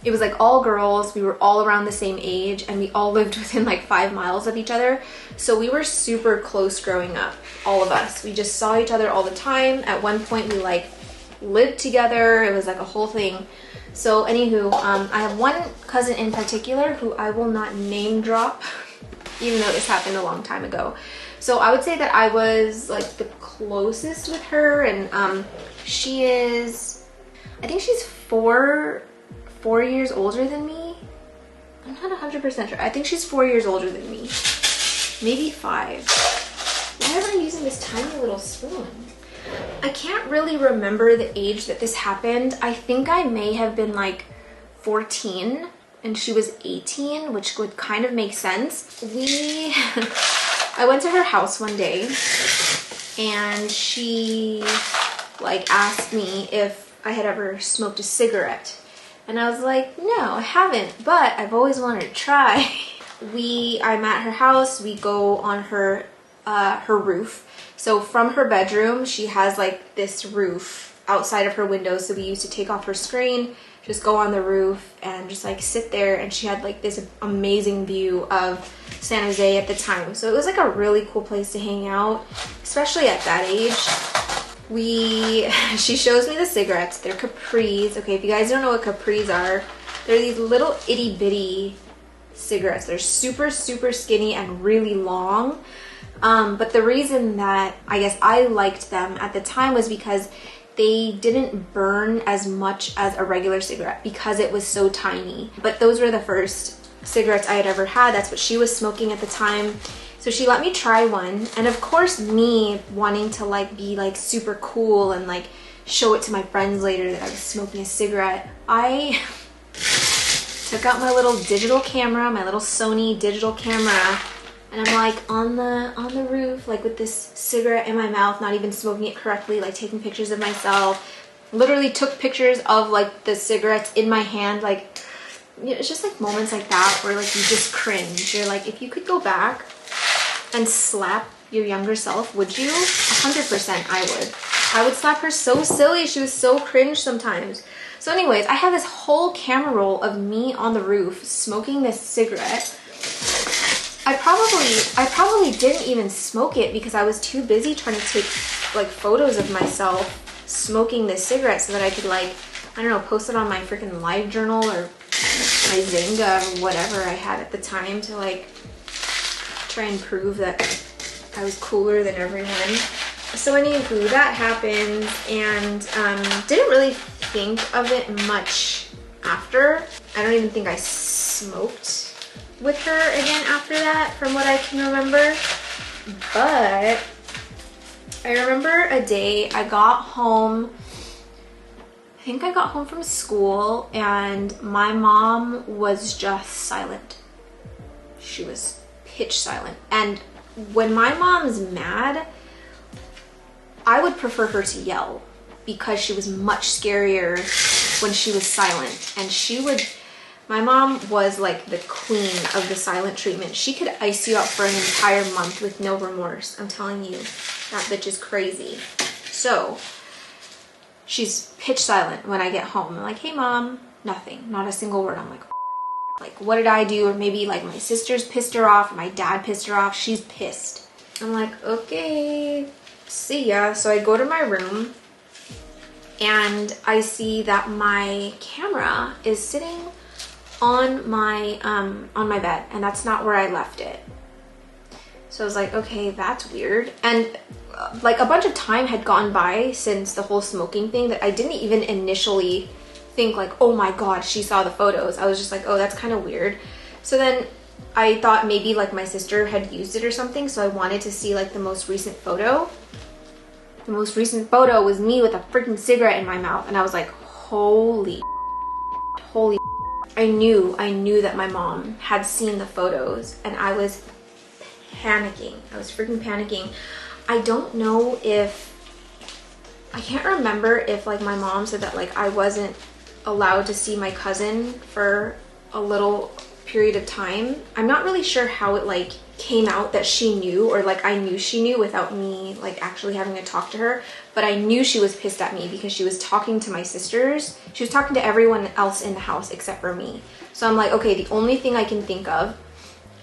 it was like all girls, we were all around the same age, and we all lived within like 5 miles of each other. So we were super close growing up, all of us. We just saw each other all the time. At one point we like lived together. It was like a whole thing. So anywho, I have one cousin in particular who I will not name drop, even though this happened a long time ago. So I would say that I was like the closest with her, and she is, I think she's four years older than me. I'm not 100% sure. I think she's 4 years older than me. Maybe 5. Why am I using this tiny little spoon? I can't really remember the age that this happened. I think I may have been like 14 and she was 18, which would kind of make sense. I went to her house one day and she like asked me if I had ever smoked a cigarette. And I was like, no, I haven't, but I've always wanted to try. I'm at her house, we go on her roof. So from her bedroom, she has like this roof outside of her window. So we used to take off her screen, just go on the roof and just like sit there. And she had like this amazing view of San Jose at the time. So it was like a really cool place to hang out, especially at that age. She shows me the cigarettes. They're Capris. Okay, if you guys don't know what Capris are, they're these little itty bitty cigarettes. They're super, super skinny and really long. But the reason that I guess I liked them at the time was because they didn't burn as much as a regular cigarette because it was so tiny. But those were the first cigarettes I had ever had. That's what she was smoking at the time. So she let me try one. And of course, me wanting to like be like super cool and like show it to my friends later that I was smoking a cigarette, I took out my little digital camera, my little Sony digital camera, and I'm like on the roof, like with this cigarette in my mouth, not even smoking it correctly, like taking pictures of myself. Literally took pictures of like the cigarettes in my hand. Like, you know, it's just like moments like that where like you just cringe. You're like, if you could go back and slap your younger self, would you? 100% I would. I would slap her so silly. She was so cringe sometimes. So anyways, I have this whole camera roll of me on the roof smoking this cigarette. I probably didn't even smoke it because I was too busy trying to take like photos of myself smoking this cigarette so that I could like, I don't know, post it on my freaking live journal or my Zynga or whatever I had at the time to like try and prove that I was cooler than everyone. So anywho, that happened, and didn't really think of it much after. I don't even think I smoked with her again after that, from what I can remember. But I remember a day I got home, I think I got home from school, and my mom was just silent. She was pitch silent. And when my mom's mad, I would prefer her to yell because she was much scarier when she was silent. And my mom was like the queen of the silent treatment. She could ice you out for an entire month with no remorse. I'm telling you, that bitch is crazy. So she's pitch silent when I get home. I'm like, hey mom, nothing, not a single word. I'm like, what did I do? Or maybe like my sister's pissed her off, or my dad pissed her off. She's pissed. I'm like, okay, see ya. So I go to my room and I see that my camera is sitting on my bed, and that's not where I left it. So I was like, okay, that's weird. And like a bunch of time had gone by since the whole smoking thing that I didn't even initially think like, oh my god, she saw the photos. I was just like, oh, that's kind of weird. So then I thought maybe like my sister had used it or something, so I wanted to see like the most recent photo. The most recent photo was me with a freaking cigarette in my mouth, and I was like, holy I knew that my mom had seen the photos, and I was panicking. I was freaking panicking. I don't know if, I can't remember if like my mom said that like I wasn't allowed to see my cousin for a little period of time. I'm not really sure how it like came out that she knew, or like I knew she knew without me like actually having to talk to her, but I knew she was pissed at me because she was talking to my sisters. She was talking to everyone else in the house except for me. So I'm like, okay, the only thing I can think of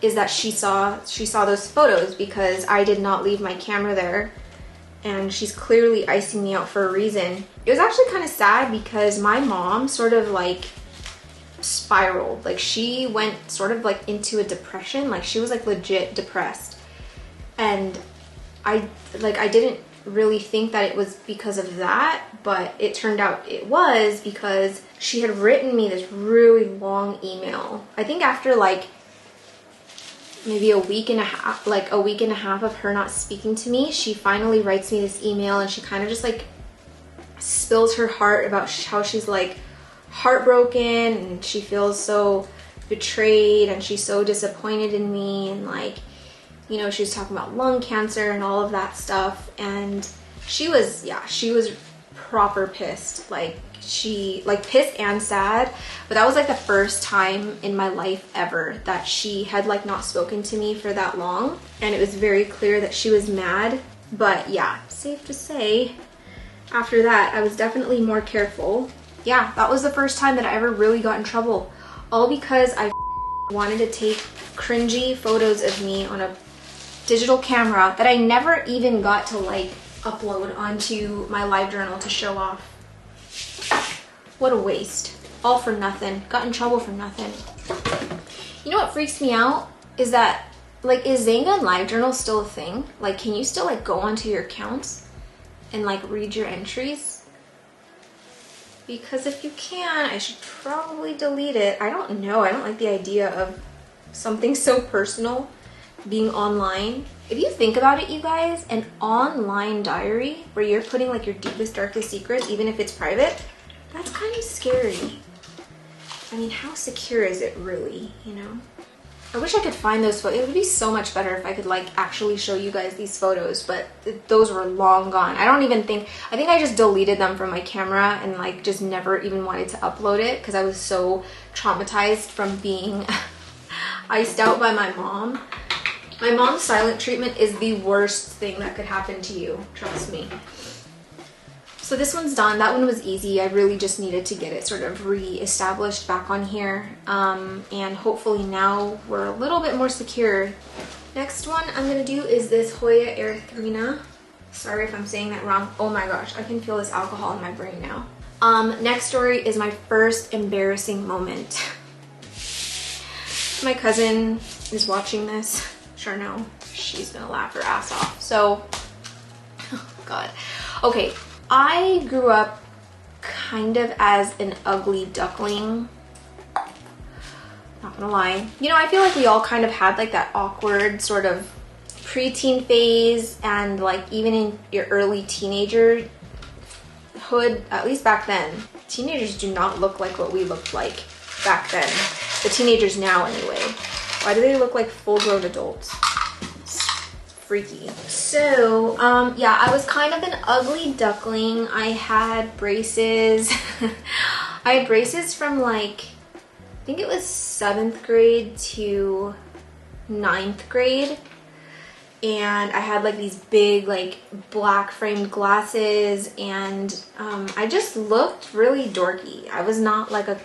is that she saw those photos because I did not leave my camera there, and she's clearly icing me out for a reason. It was actually kind of sad because my mom sort of like spiraled. Like she went sort of like into a depression. Like she was like legit depressed, and I didn't really think that it was because of that, but it turned out it was because she had written me this really long email. I think after like maybe a week and a half of her not speaking to me, she finally writes me this email, and she kind of just like spills her heart about how she's like heartbroken and she feels so betrayed and she's so disappointed in me, and like, you know, she was talking about lung cancer and all of that stuff, and she was proper pissed. Like she like pissed and sad, but that was like the first time in my life ever that she had like not spoken to me for that long, and it was very clear that she was mad. But yeah, safe to say after that I was definitely more careful. Yeah, that was the first time that I ever really got in trouble, all because I wanted to take cringy photos of me on a digital camera that I never even got to like upload onto my live journal to show off. What a waste. All for nothing. Got in trouble for nothing. You know what freaks me out is that, like, is Zanga and LiveJournal still a thing? Like, can you still like go onto your accounts and like read your entries? Because if you can, I should probably delete it. I don't know. I don't like the idea of something so personal being online. If you think about it, you guys, an online diary where you're putting like your deepest, darkest secrets, even if it's private, that's kind of scary. I mean, how secure is it really, you know? I wish I could find those photos. It would be so much better if I could like actually show you guys these photos, but those were long gone. I think I just deleted them from my camera and like just never even wanted to upload it because I was so traumatized from being iced out by my mom. My mom's silent treatment is the worst thing that could happen to you, trust me. So this one's done. That one was easy. I really just needed to get it sort of re-established back on here. And hopefully now we're a little bit more secure. Next one I'm gonna do is this Hoya Erythrina. Sorry if I'm saying that wrong. Oh my gosh, I can feel this alcohol in my brain now. Next story is my first embarrassing moment. My cousin is watching this. Sure no, she's gonna laugh her ass off. So, oh God. Okay. I grew up kind of as an ugly duckling. Not gonna lie. You know, I feel like we all kind of had like that awkward sort of preteen phase, and like even in your early teenagerhood, at least back then. Teenagers do not look like what we looked like back then. The teenagers now anyway. Why do they look like full-grown adults? freaky. So, yeah, I was kind of an ugly duckling. I had braces. I had braces from like, I think it was 7th grade to 9th grade. And I had like these big like black framed glasses, and I just looked really dorky. I was not like a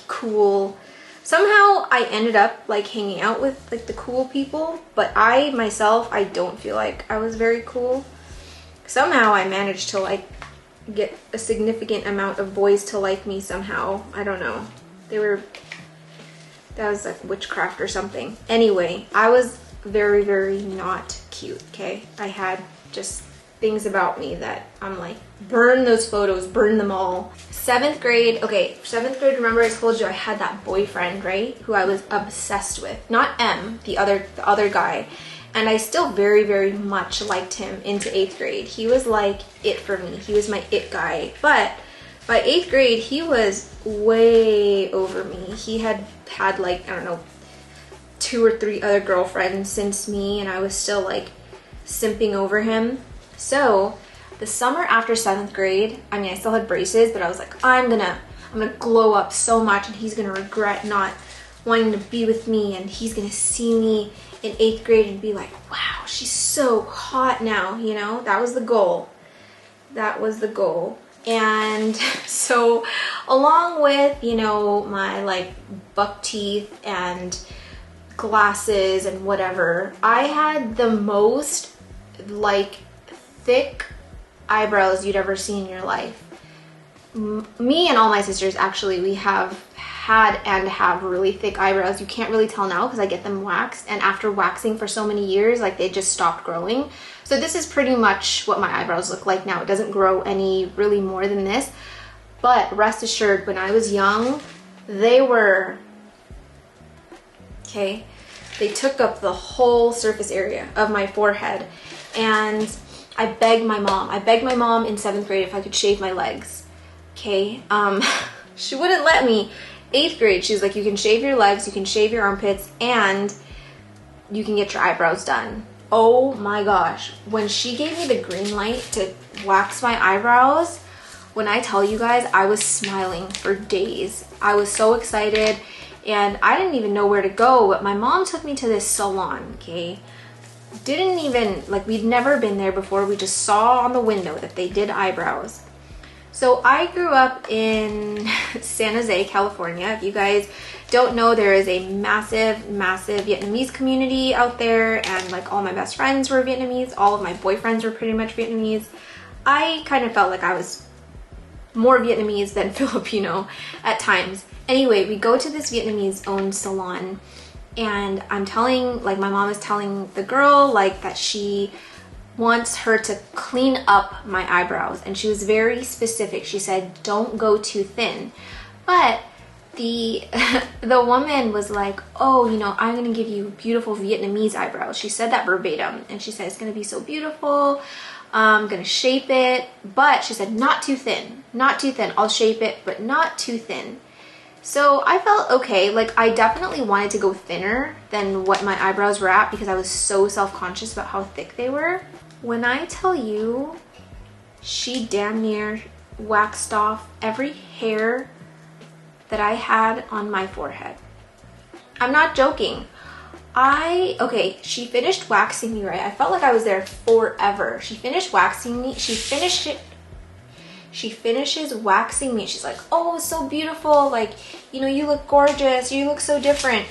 cool, somehow I ended up like hanging out with like the cool people, but I myself, I don't feel like I was very cool. Somehow I managed to like get a significant amount of boys to like me somehow. I don't know. That was like witchcraft or something. Anyway, I was very, very not cute, okay? I had just things about me that I'm like, burn those photos, burn them all. 7th grade, okay, 7th grade, remember I told you I had that boyfriend, right? Who I was obsessed with. Not M, the other guy. And I still very, very much liked him into 8th grade. He was like it for me. He was my it guy. But by 8th grade, he was way over me. He had like, I don't know, 2 or 3 other girlfriends since me, and I was still like simping over him. So the summer after 7th grade, I mean, I still had braces, but I was like, I'm gonna glow up so much, and he's gonna regret not wanting to be with me, and he's gonna see me in 8th grade and be like, wow, she's so hot now, you know? That was the goal. That was the goal. And so along with, you know, my like buck teeth and glasses and whatever, I had the most like thick eyebrows you'd ever seen in your life. Me and all my sisters, actually, we have had and have really thick eyebrows. You can't really tell now because I get them waxed, and after waxing for so many years, like they just stopped growing. So this is pretty much what my eyebrows look like now. It doesn't grow any really more than this, but rest assured, when I was young, they were, okay, they took up the whole surface area of my forehead. And I begged my mom in 7th grade if I could shave my legs. Okay, she wouldn't let me. 8th grade, she was like, you can shave your legs, you can shave your armpits, and you can get your eyebrows done. Oh my gosh, when she gave me the green light to wax my eyebrows, when I tell you guys, I was smiling for days. I was so excited, and I didn't even know where to go, but my mom took me to this salon, okay? Didn't even, like, we'd never been there before. We just saw on the window that they did eyebrows. So I grew up in San Jose, California. If you guys don't know, there is a massive, massive Vietnamese community out there, and like all my best friends were Vietnamese. All of my boyfriends were pretty much Vietnamese. I kind of felt like I was more Vietnamese than Filipino at times. Anyway, we go to this Vietnamese-owned salon, and I'm telling, like, my mom is telling the girl, like, that she wants her to clean up my eyebrows, and she was very specific. She said, don't go too thin. But the woman was like, oh, you know, I'm gonna give you beautiful Vietnamese eyebrows. She said that verbatim, and she said, it's gonna be so beautiful. I'm gonna shape it, but she said, not too thin, not too thin. I'll shape it, but not too thin. So I felt okay. Like, I definitely wanted to go thinner than what my eyebrows were at because I was so self-conscious about how thick they were. When I tell you, she damn near waxed off every hair that I had on my forehead. I'm not joking. Okay, she finished waxing me, right? I felt like I was there forever. She finished waxing me. She finishes waxing me. She's like, oh, so beautiful. Like, you know, you look gorgeous. You look so different.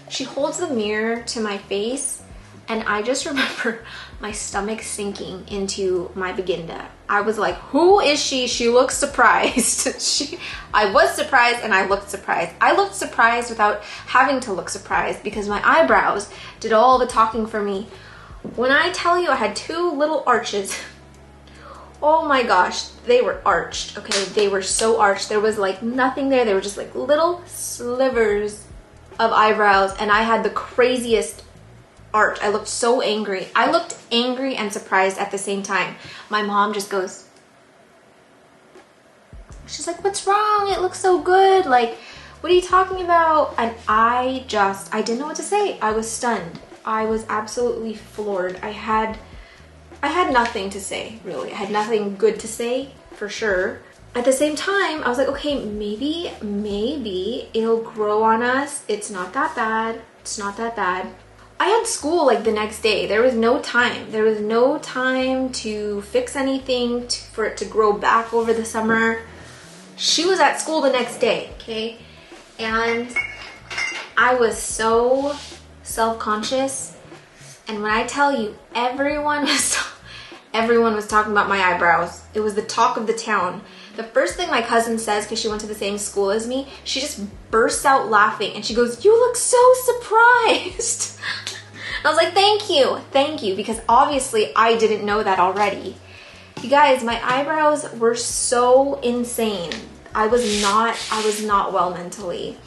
She holds the mirror to my face, and I just remember my stomach sinking into my vagina. I was like, who is she? She looks surprised. I was surprised, and I looked surprised. I looked surprised without having to look surprised because my eyebrows did all the talking for me. When I tell you I had 2 little arches, oh my gosh, they were arched, okay? They were so arched. There was like nothing there. They were just like little slivers of eyebrows, and I had the craziest arch. I looked so angry. I looked angry and surprised at the same time. My mom just goes, she's like, what's wrong? It looks so good. Like, what are you talking about? And I didn't know what to say. I was stunned. I was absolutely floored. I had nothing to say, really. I had nothing good to say, for sure. At the same time, I was like, okay, maybe it'll grow on us. It's not that bad. It's not that bad. I had school like the next day. There was no time. There was no time to fix anything, for it to grow back over the summer. She was at school the next day, okay? And I was so self-conscious. And when I tell you, everyone was talking about my eyebrows. It was the talk of the town. The first thing my cousin says, because she went to the same school as me, she just bursts out laughing and she goes, "You look so surprised." I was like, thank you, because obviously I didn't know that already. You guys, my eyebrows were so insane. I was not well mentally.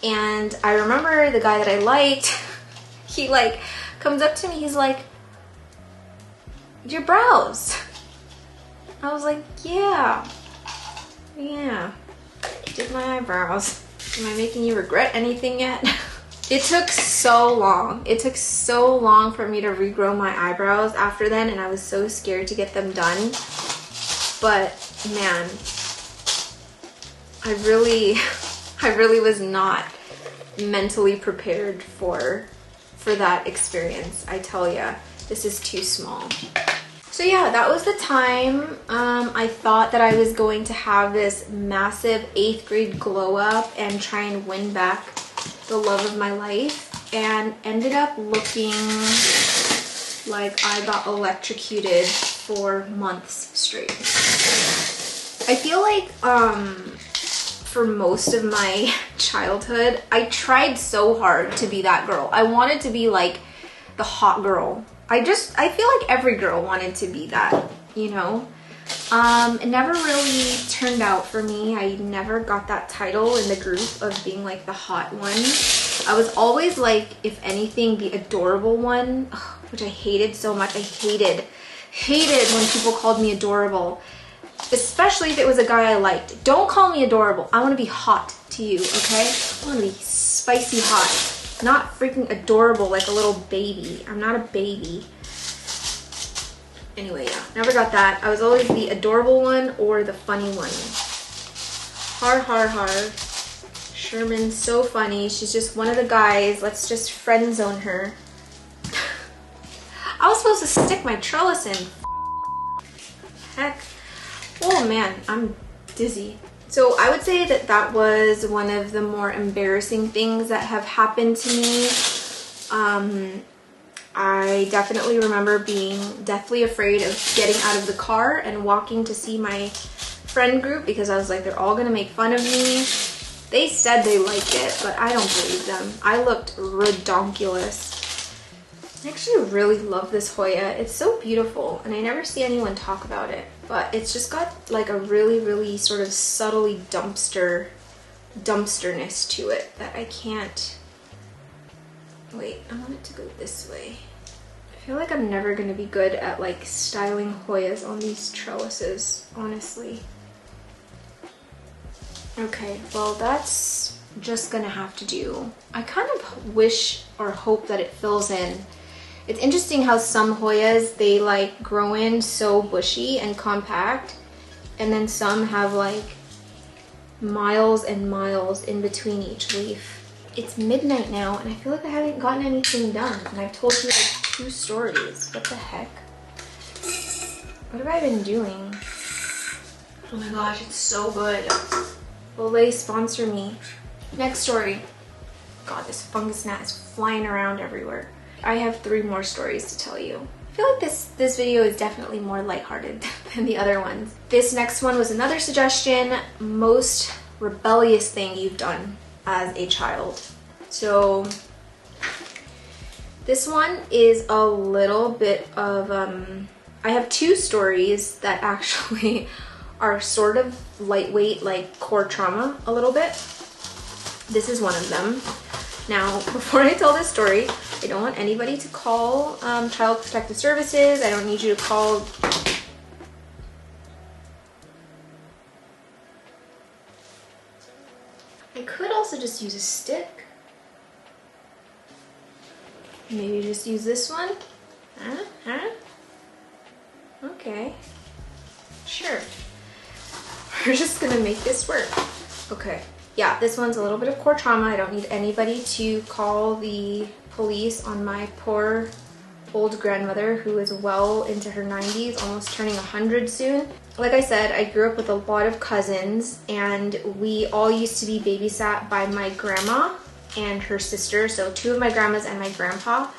And I remember the guy that I liked, he like comes up to me, he's like, "Your brows." I was like, yeah, did my eyebrows. Am I making you regret anything yet? It took so long. It took so long for me to regrow my eyebrows after then, and I was so scared to get them done. But man, I really was not mentally prepared for that experience. I tell ya, this is too small. So yeah, that was the time. I thought that I was going to have this massive 8th grade glow up and try and win back the love of my life, and ended up looking like I got electrocuted for months straight. I feel like for most of my childhood, I tried so hard to be that girl. I wanted to be like the hot girl. I feel like every girl wanted to be that, you know? It never really turned out for me. I never got that title in the group of being like the hot one. I was always like, if anything, the adorable one, which I hated so much. I hated when people called me adorable, especially if it was a guy I liked. Don't call me adorable. I want to be hot to you, okay? I want to be spicy hot. Not freaking adorable like a little baby. I'm not a baby. Anyway, yeah, never got that. I was always the adorable one or the funny one. Har. Sherman's so funny. She's just one of the guys. Let's just friend zone her. I was supposed to stick my trellis in. Heck. Oh man, I'm dizzy. So I would say that that was one of the more embarrassing things that have happened to me. I definitely remember being deathly afraid of getting out of the car and walking to see my friend group, because I was like, they're all gonna make fun of me. They said they liked it, but I don't believe them. I looked redonkulous. I actually really love this Hoya. It's so beautiful, and I never see anyone talk about it. But it's just got like a really sort of subtly dumpsterness to it that I can't... Wait, I want it to go this way. I feel like I'm never gonna be good at like styling Hoyas on these trellises, honestly. Okay, well that's just gonna have to do. I kind of wish or hope that it fills in. It's interesting how some Hoyas, they like grow in so bushy and compact, and then some have like miles and miles in between each leaf. It's midnight now and I feel like I haven't gotten anything done, and I've told you like 2 stories. What the heck? What have I been doing? Oh my gosh, it's so good. Will they sponsor me? Next story. God, this fungus gnat is flying around everywhere. I have 3 more stories to tell you. I feel like this video is definitely more lighthearted than the other ones. This next one was another suggestion. Most rebellious thing you've done as a child. So this one is a little bit of, I have 2 stories that actually are sort of lightweight, like core trauma a little bit. This is one of them. Now, before I tell this story, I don't want anybody to call Child Protective Services. I don't need you to call... I could also just use a stick. Maybe just use this one? Huh? Okay. Sure. We're just gonna make this work. Okay. Yeah, this one's a little bit of core trauma. I don't need anybody to call the police on my poor old grandmother who is well into her 90s, almost turning 100 soon. Like I said, I grew up with a lot of cousins, and we all used to be babysat by my grandma and her sister, so 2 of my grandmas and my grandpa.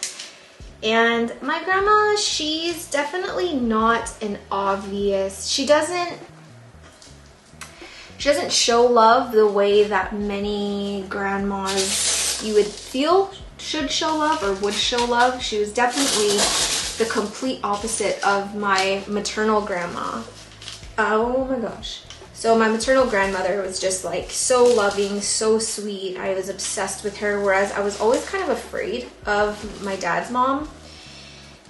And my grandma, she's definitely not an obvious, she doesn't show love the way that many grandmas you would feel should show love or would show love. She was definitely the complete opposite of my maternal grandma. Oh my gosh. So my maternal grandmother was just like so loving, so sweet. I was obsessed with her, whereas I was always kind of afraid of my dad's mom.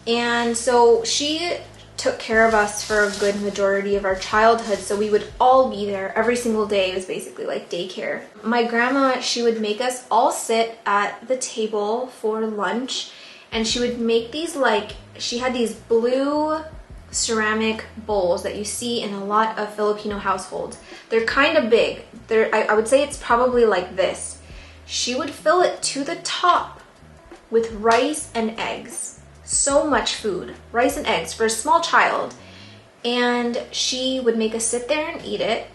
And so she took care of us for a good majority of our childhood, so we would all be there every single day. It was basically like daycare. My grandma, she would make us all sit at the table for lunch, and she would make these she had these blue ceramic bowls that you see in a lot of Filipino households. They're kind of big. I would say it's probably like this. She would fill it to the top with rice and eggs. So much food, rice and eggs for a small child. And she would make us sit there and eat it,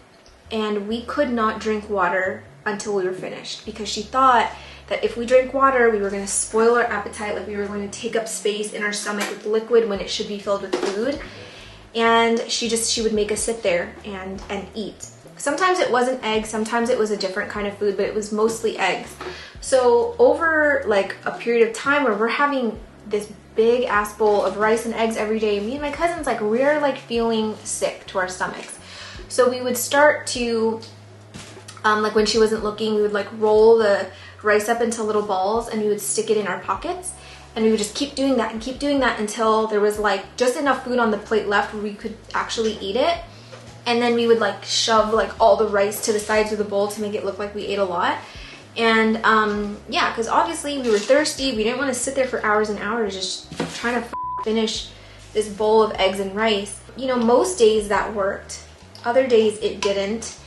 and we could not drink water until we were finished, because she thought that if we drank water, we were going to spoil our appetite, like we were going to take up space in our stomach with liquid when it should be filled with food. And she would make us sit there and eat. Sometimes it wasn't eggs, sometimes it was a different kind of food, but it was mostly eggs. So over like a period of time where we're having this big ass bowl of rice and eggs every day, me and my cousins, like, we're like feeling sick to our stomachs. So we would start to like when she wasn't looking, we would like roll the rice up into little balls and we would stick it in our pockets, and we would just keep doing that and keep doing that until there was like just enough food on the plate left where we could actually eat it. And then we would like shove like all the rice to the sides of the bowl to make it look like we ate a lot. And yeah, because obviously we were thirsty. We didn't want to sit there for hours and hours just trying to finish this bowl of eggs and rice. You know, most days that worked. Other days it didn't.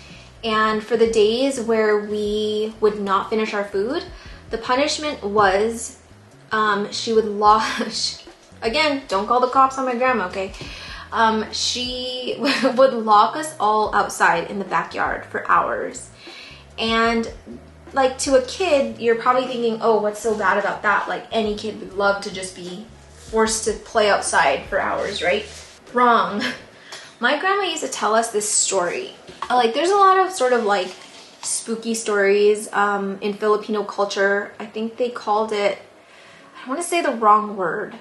And for the days where we would not finish our food, the punishment was she would lock... Again, don't call the cops on my grandma, okay? She would lock us all outside in the backyard for hours. And like, to a kid, you're probably thinking, oh, what's so bad about that? Like, any kid would love to just be forced to play outside for hours, right? Wrong. My grandma used to tell us this story. Like, there's a lot of sort of like spooky stories in Filipino culture. I think they called it, I want to say the wrong word.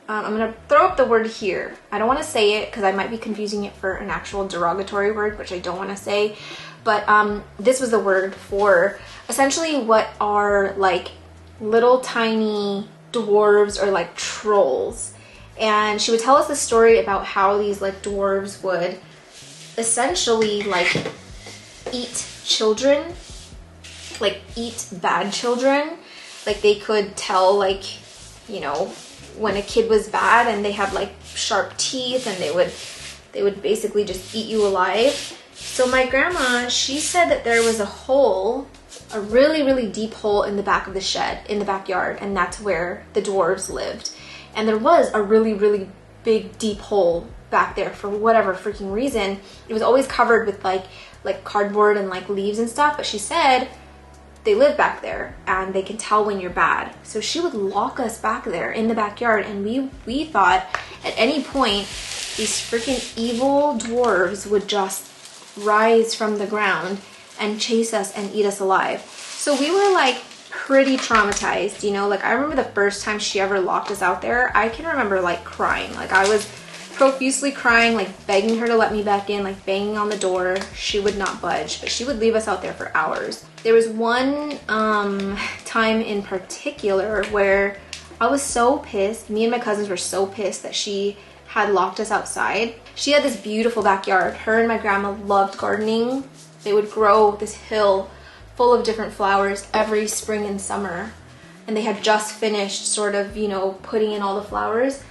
I'm going to throw up the word here. I don't want to say it because I might be confusing it for an actual derogatory word, which I don't want to say. But this was the word for essentially what are like little tiny dwarves or like trolls. And she would tell us the story about how these like dwarves would essentially like eat children, like eat bad children. Like, they could tell, like, you know, when a kid was bad, and they had like sharp teeth, and they would basically just eat you alive. So my grandma, she said that there was a hole, a really, really deep hole in the back of the shed, in the backyard, and that's where the dwarves lived. And there was a really, really big, deep hole back there for whatever freaking reason. It was always covered with like cardboard and like leaves and stuff, but she said they live back there and they can tell when you're bad. So she would lock us back there in the backyard, and we thought at any point these freaking evil dwarves would just rise from the ground and chase us and eat us alive. So we were like pretty traumatized, you know. Like, I remember the first time she ever locked us out there, I can remember like crying. Like, I was profusely crying, like begging her to let me back in, like banging on the door. She would not budge, but she would leave us out there for hours. There was one time in particular where I was so pissed. Me and my cousins were so pissed that she had locked us outside. She had this beautiful backyard. Her and my grandma loved gardening. They would grow this hill full of different flowers every spring and summer. and they had just finished sort of, you know, putting in all the flowers.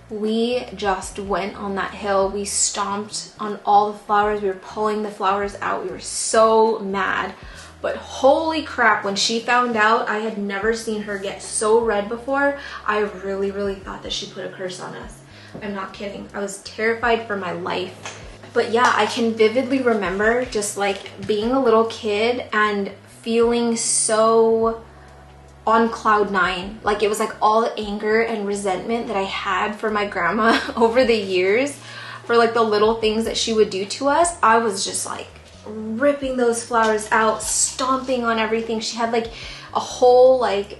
We just went on that hill. We stomped on all the flowers. We were pulling the flowers out. We were so mad. But holy crap, when she found out, I had never seen her get so red before. I really, really thought that she put a curse on us. I'm not kidding. I was terrified for my life. But yeah, I can vividly remember just like being a little kid and feeling so on cloud nine. Like it was like all the anger and resentment that I had for my grandma over the years for like the little things that she would do to us. I was just like ripping those flowers out, stomping on everything. She had like a whole like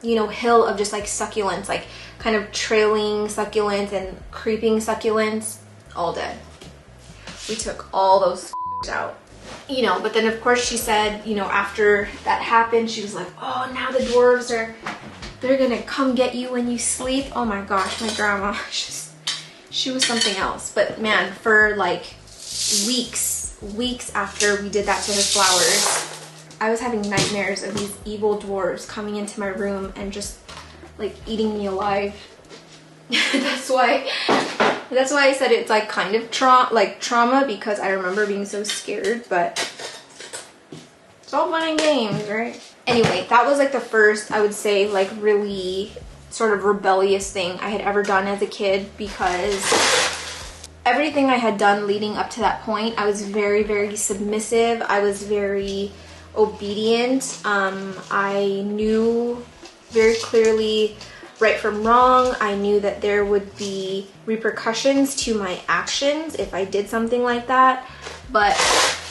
you know, hill of just like succulents, like kind of trailing succulents and creeping succulents, all dead. We took all those out, you know. But then of course she said, you know, after that happened, she was like, oh, now the dwarves they're gonna come get you when you sleep. Oh my gosh, my grandma, she was something else. But man, for like weeks after we did that to her flowers, I was having nightmares of these evil dwarves coming into my room and just like eating me alive. That's why I said it's like kind of trauma, because I remember being so scared, but it's all fun and games, right? Anyway, that was like the first, I would say, like really sort of rebellious thing I had ever done as a kid, because everything I had done leading up to that point, I was very, very submissive. I was very obedient. I knew very clearly right from wrong. I knew that there would be repercussions to my actions if I did something like that. But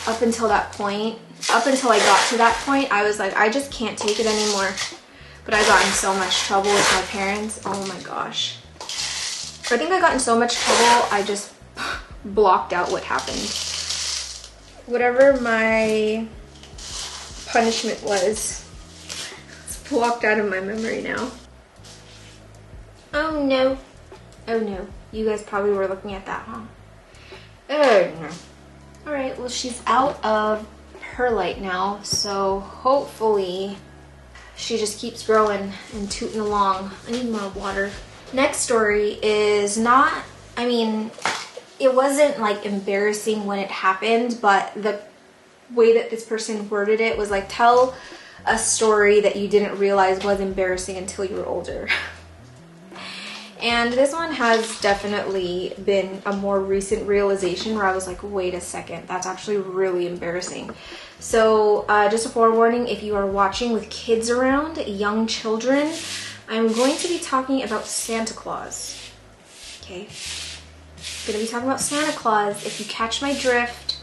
up until that point, up until I got to that point, I was like, I just can't take it anymore. But I got in so much trouble with my parents. Oh my gosh. I think I got in so much trouble, I just blocked out what happened. Whatever my punishment was, it's blocked out of my memory now. Oh no. Oh no. You guys probably were looking at that, huh? Oh no. Alright, well she's out of perlite now, so hopefully she just keeps growing and tooting along. I need more water. Next story is not, I mean, it wasn't like embarrassing when it happened, but the way that this person worded it was like, tell a story that you didn't realize was embarrassing until you were older. And this one has definitely been a more recent realization where I was like, wait a second, that's actually really embarrassing. So just a forewarning, if you are watching with kids around, young children, I'm going to be talking about Santa Claus. Okay? I'm going to be talking about Santa Claus. If you catch my drift,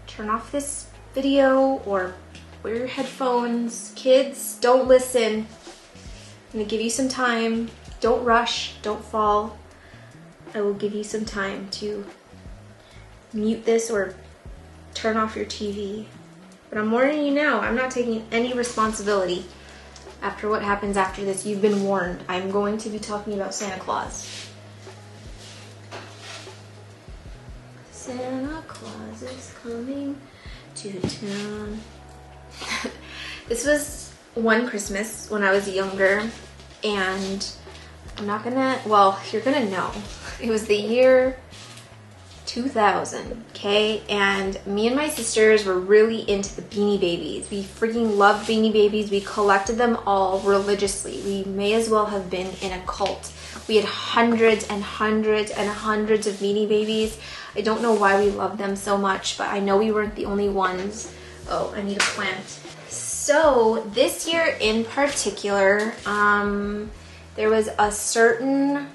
turn off this video or wear your headphones. Kids, don't listen. I'm going to give you some time. Don't rush, don't fall. I will give you some time to mute this or turn off your TV. But I'm warning you now, I'm not taking any responsibility after what happens after this. You've been warned. I'm going to be talking about Santa Claus. Santa Claus is coming to town. This was one Christmas when I was younger, and I'm not gonna, well, you're gonna know. It was the year 2000, okay? And me and my sisters were really into the Beanie Babies. We freaking loved Beanie Babies. We collected them all religiously. We may as well have been in a cult. We had hundreds and hundreds and hundreds of Beanie Babies. I don't know why we loved them so much, but I know we weren't the only ones. Oh, I need a plant. So this year in particular, there was a certain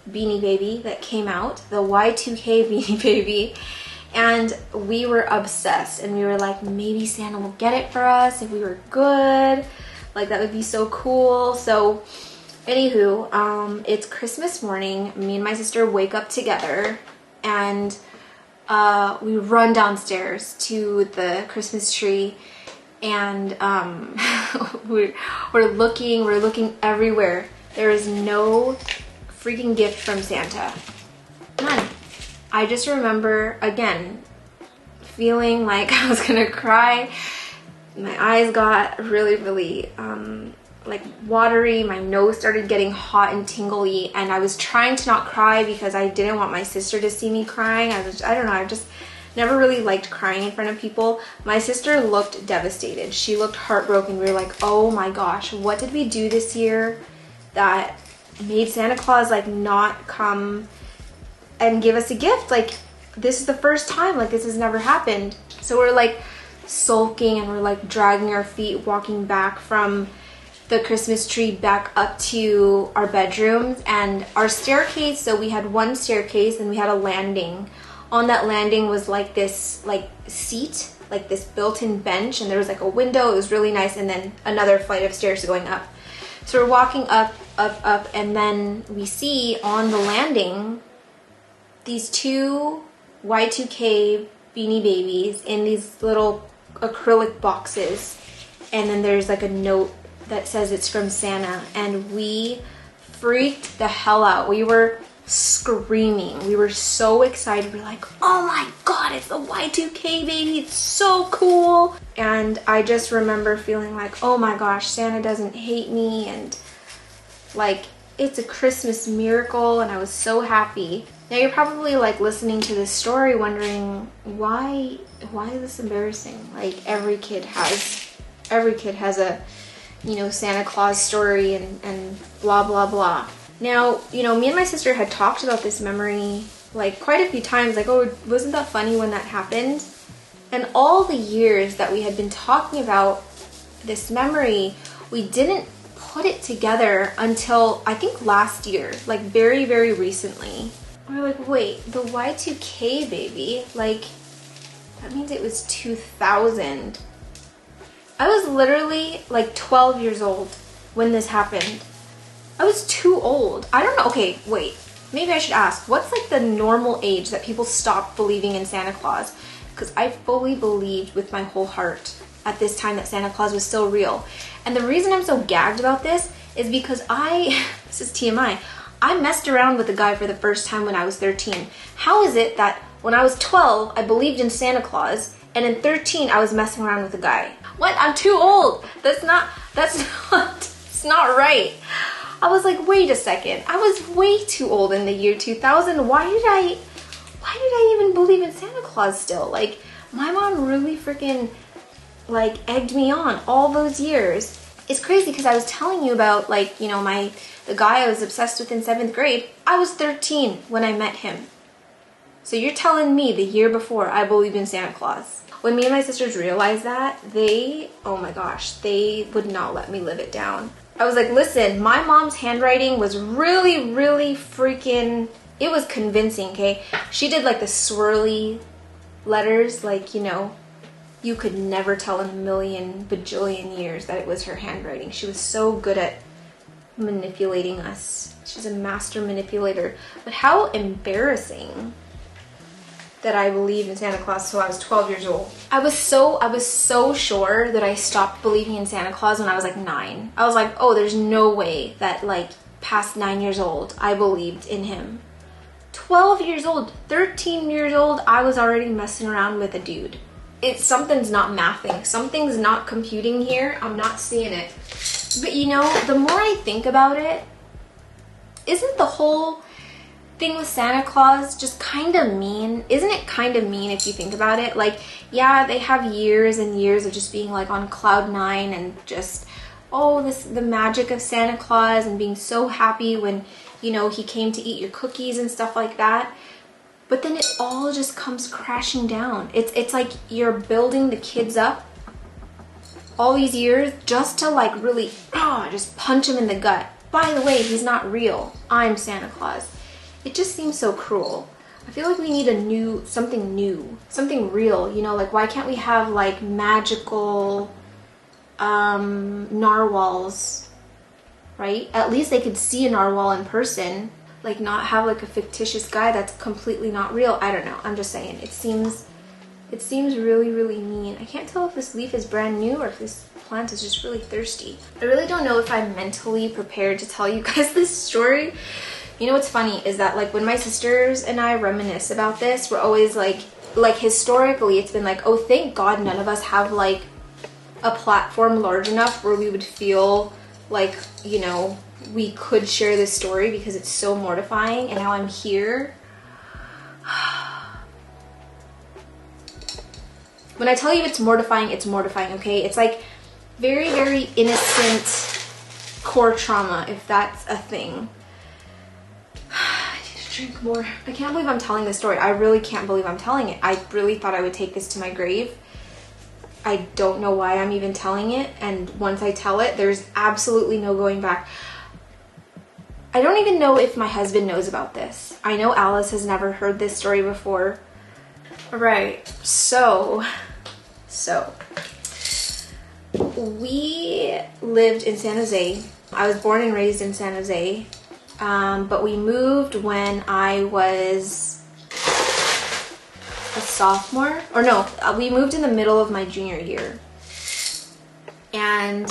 Beanie Baby that came out, the Y2K Beanie Baby, and we were obsessed, and we were like, maybe Santa will get it for us if we were good. Like, that would be so cool. So anywho, it's Christmas morning. Me and my sister wake up together, and we run downstairs to the Christmas tree, and we're looking everywhere. There is no freaking gift from Santa. None. I just remember, again, feeling like I was gonna cry. My eyes got really, really like watery, my nose started getting hot and tingly, and I was trying to not cry because I didn't want my sister to see me crying. I don't know, I just never really liked crying in front of people. My sister looked devastated. She looked heartbroken. We were like, oh my gosh, what did we do this year that made Santa Claus like not come and give us a gift? Like, this is the first time, like this has never happened. So we're like sulking and we're like dragging our feet, walking back from the Christmas tree back up to our bedrooms and our staircase. So we had one staircase and we had a landing. On that landing was like this like seat, like this built-in bench, and there was like a window. It was really nice, and then another flight of stairs going up. So we're walking up, and then we see on the landing these two Y2K Beanie Babies in these little acrylic boxes, and then there's like a note that says it's from Santa, and we freaked the hell out. We were screaming. We were so excited. We're like, oh my god, it's the Y2K baby, it's so cool. And I just remember feeling like, oh my gosh, Santa doesn't hate me, and like it's a Christmas miracle, and I was so happy. Now you're probably like listening to this story wondering, why is this embarrassing? Like every kid has a, you know, Santa Claus story and blah blah blah. Now, you know, me and my sister had talked about this memory like quite a few times, like, oh, wasn't that funny when that happened? And all the years that we had been talking about this memory, we didn't put it together until I think last year, like very, very recently. We were like, wait, the Y2K baby, like, that means it was 2000. I was literally like 12 years old when this happened. I was too old. I don't know. Okay, wait. Maybe I should ask, what's like the normal age that people stop believing in Santa Claus? Because I fully believed with my whole heart at this time that Santa Claus was still real. And the reason I'm so gagged about this is because this is TMI, I messed around with a guy for the first time when I was 13. How is it that when I was 12, I believed in Santa Claus, and in 13, I was messing around with a guy? What? I'm too old. It's not right. I was like, wait a second. I was way too old in the year 2000. Why did I even believe in Santa Claus still? Like, my mom really freaking like egged me on all those years. It's crazy because I was telling you about, like, you know, the guy I was obsessed with in 7th grade. I was 13 when I met him. So you're telling me the year before I believed in Santa Claus. When me and my sisters realized that, oh my gosh, they would not let me live it down. I was like, listen, my mom's handwriting was really, really freaking, it was convincing, okay? She did like the swirly letters, like, you know, you could never tell in a million bajillion years that it was her handwriting. She was so good at manipulating us. She's a master manipulator. But how embarrassing that I believed in Santa Claus until I was 12 years old. I was so sure that I stopped believing in Santa Claus when I was like 9. I was like, oh, there's no way that like past 9 years old I believed in him. 12 years old, 13 years old, I was already messing around with a dude. Something's not mathing. Something's not computing here. I'm not seeing it. But you know, the more I think about it, isn't the whole thing with Santa Claus just kind of mean? Isn't it kind of mean if you think about it? Like, yeah, they have years and years of just being like on cloud 9 and just, oh, the magic of Santa Claus and being so happy when, you know, he came to eat your cookies and stuff like that. But then it all just comes crashing down. It's like you're building the kids up all these years just to like really just punch him in the gut. By the way, he's not real. I'm Santa Claus. It just seems so cruel. I feel like we need something real, you know, like why can't we have like magical narwhals, right? At least they could see a narwhal in person, like not have like a fictitious guy that's completely not real. I don't know, I'm just saying, it seems really, really mean. I can't tell if this leaf is brand new or if this plant is just really thirsty. I really don't know if I'm mentally prepared to tell you guys this story. You know what's funny is that like when my sisters and I reminisce about this, we're always like historically it's been like, oh, thank God none of us have like a platform large enough where we would feel like, you know, we could share this story because it's so mortifying, and now I'm here. When I tell you it's mortifying, okay? It's like very, very innocent core trauma, if that's a thing. I need to drink more. I can't believe I'm telling this story. I really can't believe I'm telling it. I really thought I would take this to my grave. I don't know why I'm even telling it, and once I tell it, there's absolutely no going back. I don't even know if my husband knows about this. I know Alice has never heard this story before. Alright, so we lived in San Jose. I was born and raised in San Jose, but we moved when I was a sophomore, or no, we moved in the middle of my junior year. And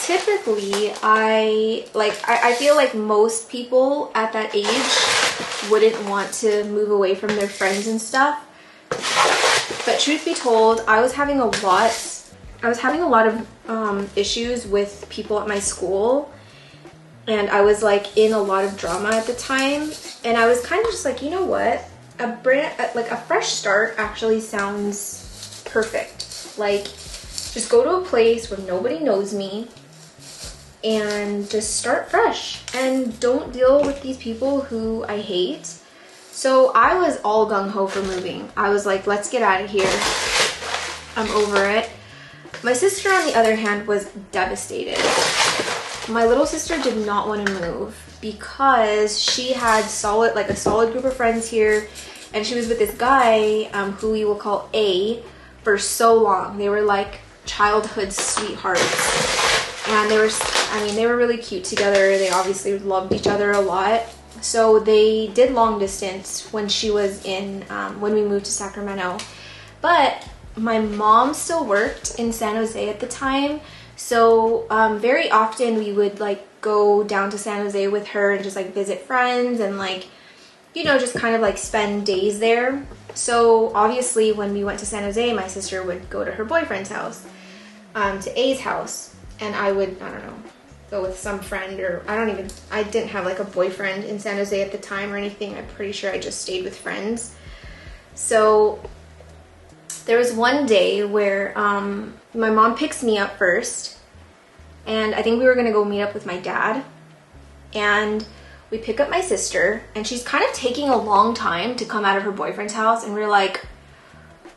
typically I feel like most people at that age wouldn't want to move away from their friends and stuff. But truth be told, I was having a lot of issues with people at my school, and I was like in a lot of drama at the time, and I was kind of just like, you know what, a fresh start actually sounds perfect. Like, just go to a place where nobody knows me and just start fresh and don't deal with these people who I hate. So I was all gung-ho for moving. I was like, let's get out of here. I'm over it. My sister, on the other hand, was devastated. My little sister did not want to move because she had a solid group of friends here, and she was with this guy who we will call A for so long. They were like childhood sweethearts, and they were really cute together. They obviously loved each other a lot. So they did long distance when she was when we moved to Sacramento. But my mom still worked in San Jose at the time. So very often we would like go down to San Jose with her and just like visit friends and like, you know, just kind of like spend days there. So obviously when we went to San Jose, my sister would go to her boyfriend's house, to A's house. And I would, I don't know, go with some friend, or I didn't have like a boyfriend in San Jose at the time or anything. I'm pretty sure I just stayed with friends. So there was one day where my mom picks me up first, and I think we were gonna go meet up with my dad, and we pick up my sister, and she's kind of taking a long time to come out of her boyfriend's house, and we're like,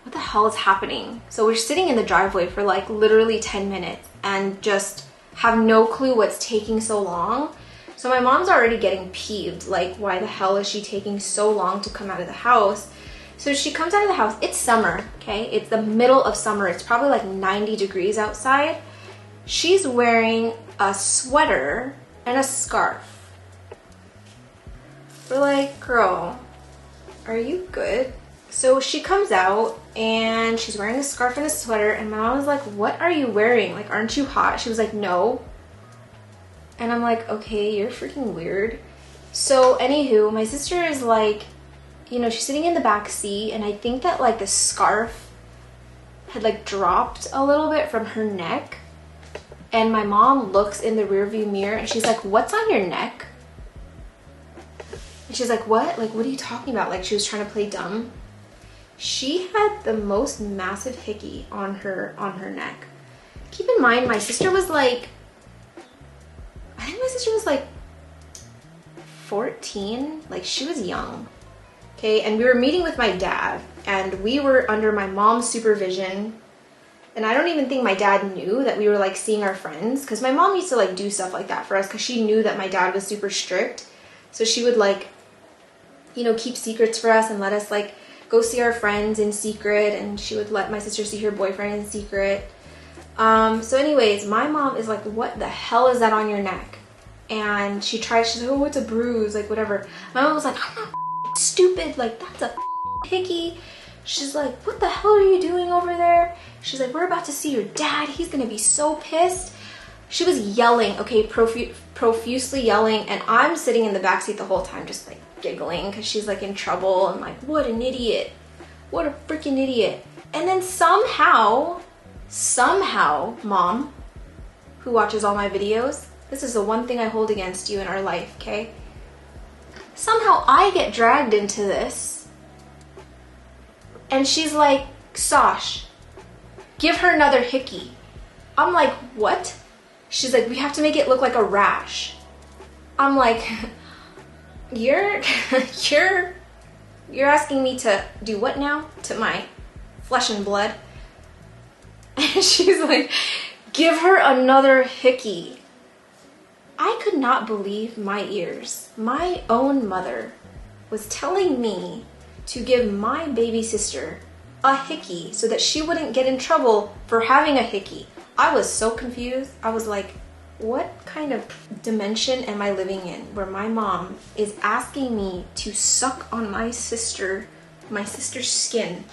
what the hell is happening? So we're sitting in the driveway for like literally 10 minutes and just have no clue what's taking so long. So my mom's already getting peeved, like, why the hell is she taking so long to come out of the house? So she comes out of the house. It's summer, okay? It's the middle of summer. It's probably like 90 degrees outside. She's wearing a sweater and a scarf. We're like, girl, are you good? So she comes out and she's wearing a scarf and a sweater, and my mom was like, what are you wearing? Like, aren't you hot? She was like, no. And I'm like, okay, you're freaking weird. So anywho, my sister is like, you know, she's sitting in the back seat, and I think that like the scarf had like dropped a little bit from her neck. And my mom looks in the rearview mirror and she's like, what's on your neck? And she's like, what? Like, what are you talking about? Like, she was trying to play dumb. She had the most massive hickey on her neck. Keep in mind, my sister was like, I think my sister was like 14. Like, she was young. Okay, and we were meeting with my dad, and we were under my mom's supervision. And I don't even think my dad knew that we were like seeing our friends, because my mom used to like do stuff like that for us because she knew that my dad was super strict. So she would like, you know, keep secrets for us and let us like go see our friends in secret, and she would let my sister see her boyfriend in secret. So anyways, my mom is like, what the hell is that on your neck? And she's like, oh, it's a bruise, like whatever. My mom was like, I'm not stupid, like that's a hickey. She's like, what the hell are you doing over there? She's like, we're about to see your dad, he's gonna be so pissed. She was yelling, okay, profusely yelling, and I'm sitting in the backseat the whole time just like giggling because she's like in trouble, and like, what an idiot, what a freaking idiot. And then somehow, mom, who watches all my videos, this is the one thing I hold against you in our life, okay? Somehow I get dragged into this, and she's like, Sosh, give her another hickey. I'm like, what? She's like, we have to make it look like a rash. I'm like, you're asking me to do what now? To my flesh and blood? And she's like, give her another hickey. I could not believe my ears. My own mother was telling me to give my baby sister a hickey so that she wouldn't get in trouble for having a hickey. I was so confused. I was like, what kind of dimension am I living in where my mom is asking me to suck on my sister's skin?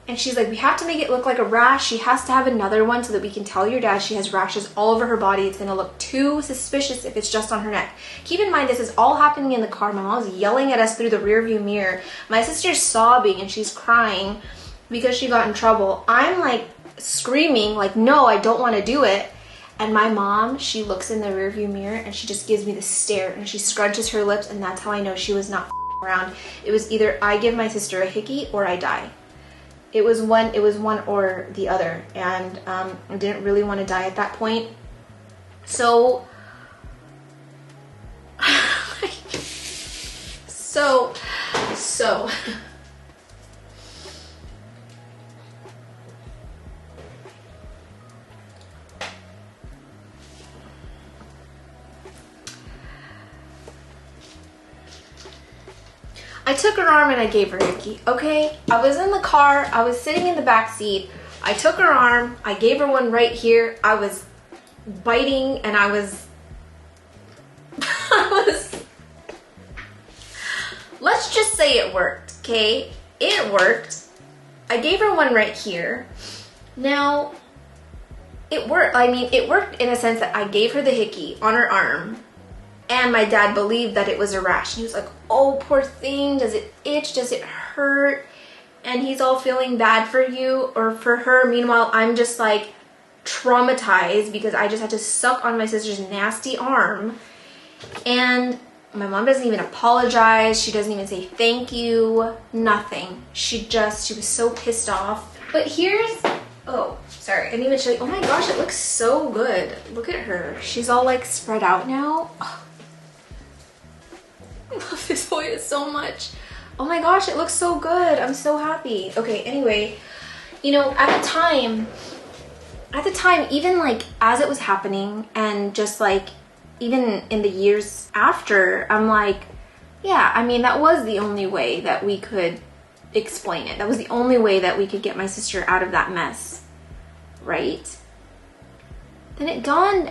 And she's like, we have to make it look like a rash. She has to have another one so that we can tell your dad she has rashes all over her body. It's gonna look too suspicious if it's just on her neck. Keep in mind, this is all happening in the car. My mom's yelling at us through the rearview mirror. My sister's sobbing and she's crying because she got in trouble. I'm like screaming, like, no, I don't want to do it. And my mom, she looks in the rearview mirror and she just gives me the stare and she scrunches her lips, and that's how I know she was not around. It was either I give my sister a hickey or I die. It was one or the other, and I didn't really want to die at that point. So, so. I took her arm and I gave her a hickey, okay? I was in the car, I was sitting in the back seat, I took her arm, I gave her one right here, I was biting and I was let's just say it worked, okay? It worked. I gave her one right here. Now, it worked. I mean, it worked in a sense that I gave her the hickey on her arm, and my dad believed that it was a rash. He was like, oh, poor thing, does it itch, does it hurt? And he's all feeling bad for you or for her. Meanwhile, I'm just like traumatized because I just had to suck on my sister's nasty arm. And my mom doesn't even apologize. She doesn't even say thank you, nothing. She was so pissed off. But here's, oh, sorry, I didn't even show you. Oh my gosh, it looks so good. Look at her. She's all like spread out now. Oh. I love this boy so much. Oh my gosh, it looks so good. I'm so happy. Okay, anyway, you know, at the time, even like as it was happening and just like even in the years after, I'm like, yeah, I mean, that was the only way that we could explain it. That was the only way that we could get my sister out of that mess, right? Then it dawned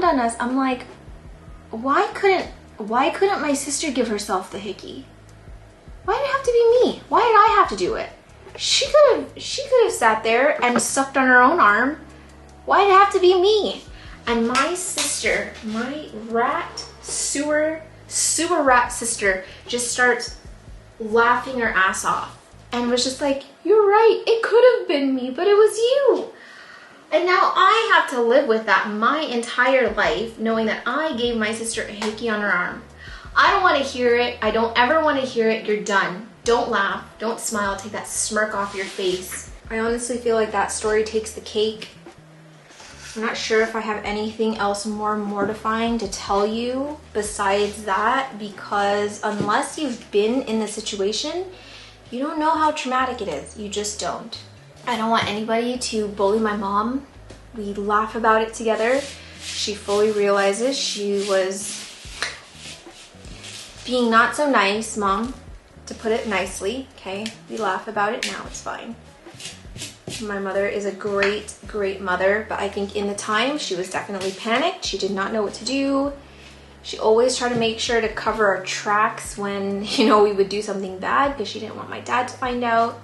on us. I'm like, why couldn't my sister give herself the hickey? Why did it have to be me? Why did I have to do it? She could have sat there and sucked on her own arm. Why did it have to be me? And my sister, my sewer rat sister, just starts laughing her ass off and was just like, you're right, it could have been me, but it was you. And now I have to live with that my entire life, knowing that I gave my sister a hickey on her arm. I don't want to hear it. I don't ever want to hear it. You're done. Don't laugh. Don't smile. Take that smirk off your face. I honestly feel like that story takes the cake. I'm not sure if I have anything else more mortifying to tell you besides that, because unless you've been in the situation, you don't know how traumatic it is. You just don't. I don't want anybody to bully my mom. We laugh about it together. She fully realizes she was being not so nice, Mom, to put it nicely, okay? We laugh about it now, it's fine. My mother is a great, great mother, but I think in the time she was definitely panicked. She did not know what to do. She always tried to make sure to cover our tracks when, you know, we would do something bad because she didn't want my dad to find out.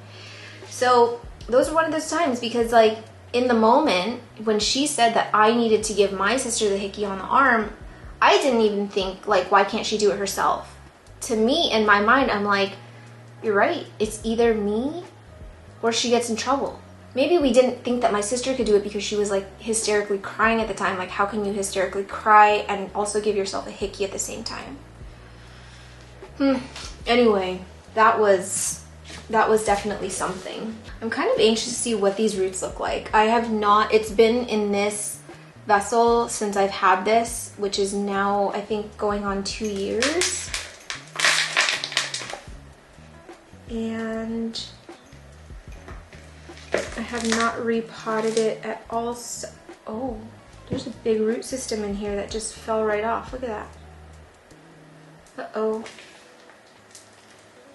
So those were one of those times because, like, in the moment when she said that I needed to give my sister the hickey on the arm, I didn't even think, like, why can't she do it herself? To me, in my mind, I'm like, you're right. It's either me or she gets in trouble. maybe we didn't think that my sister could do it because she was like hysterically crying at the time. Like, how can you hysterically cry and also give yourself a hickey at the same time? Anyway, that was definitely something. I'm kind of anxious to see what these roots look like. I have not, it's been in this vessel since I've had this, which is now I think going on 2 years. And I have not repotted it at all. Oh, there's a big root system in here that just fell right off. Look at that. Uh-oh.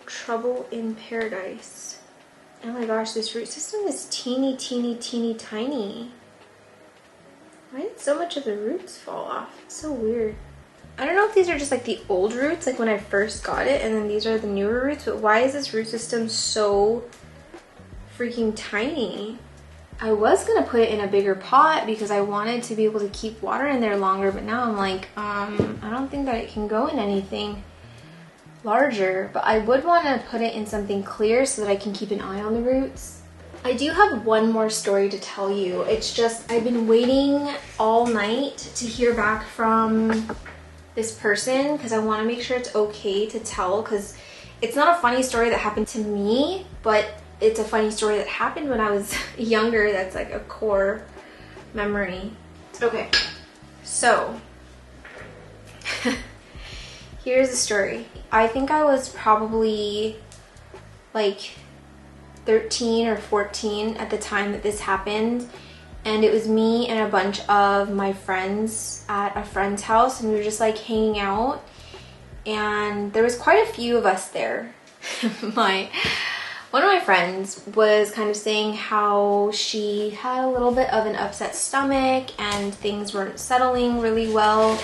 Trouble in paradise. Oh my gosh, this root system is teeny, teeny, teeny, tiny. Why did so much of the roots fall off? It's so weird. I don't know if these are just like the old roots, like when I first got it, and then these are the newer roots, but why is this root system so freaking tiny? I was gonna put it in a bigger pot because I wanted to be able to keep water in there longer, but now I'm like, I don't think that it can go in anything larger, but I would want to put it in something clear so that I can keep an eye on the roots. I do have one more story to tell you. It's just, I've been waiting all night to hear back from this person because I want to make sure it's okay to tell, because it's not a funny story that happened to me, but it's a funny story that happened when I was younger. That's like a core memory. Okay, so here's the story. I think I was probably like 13 or 14 at the time that this happened, and it was me and a bunch of my friends at a friend's house, and we were just like hanging out, and there was quite a few of us there. One of my friends was kind of saying how she had a little bit of an upset stomach and things weren't settling really well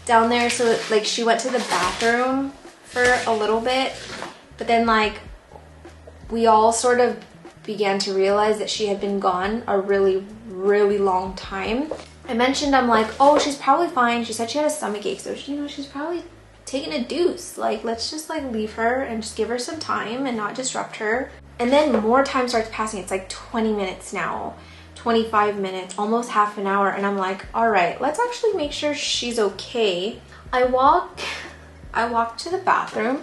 down there, so like she went to the bathroom for a little bit, but then like we all sort of began to realize that she had been gone a really long time. I mentioned, I'm like, oh, she's probably fine. She said she had a stomach ache, so she, you know, she's probably taking a deuce. Like, let's just like leave her and just give her some time and not disrupt her. And then more time starts passing. It's like 20 minutes now, 25 minutes, almost half an hour, and I'm like, all right, let's actually make sure she's okay. I walk to the bathroom,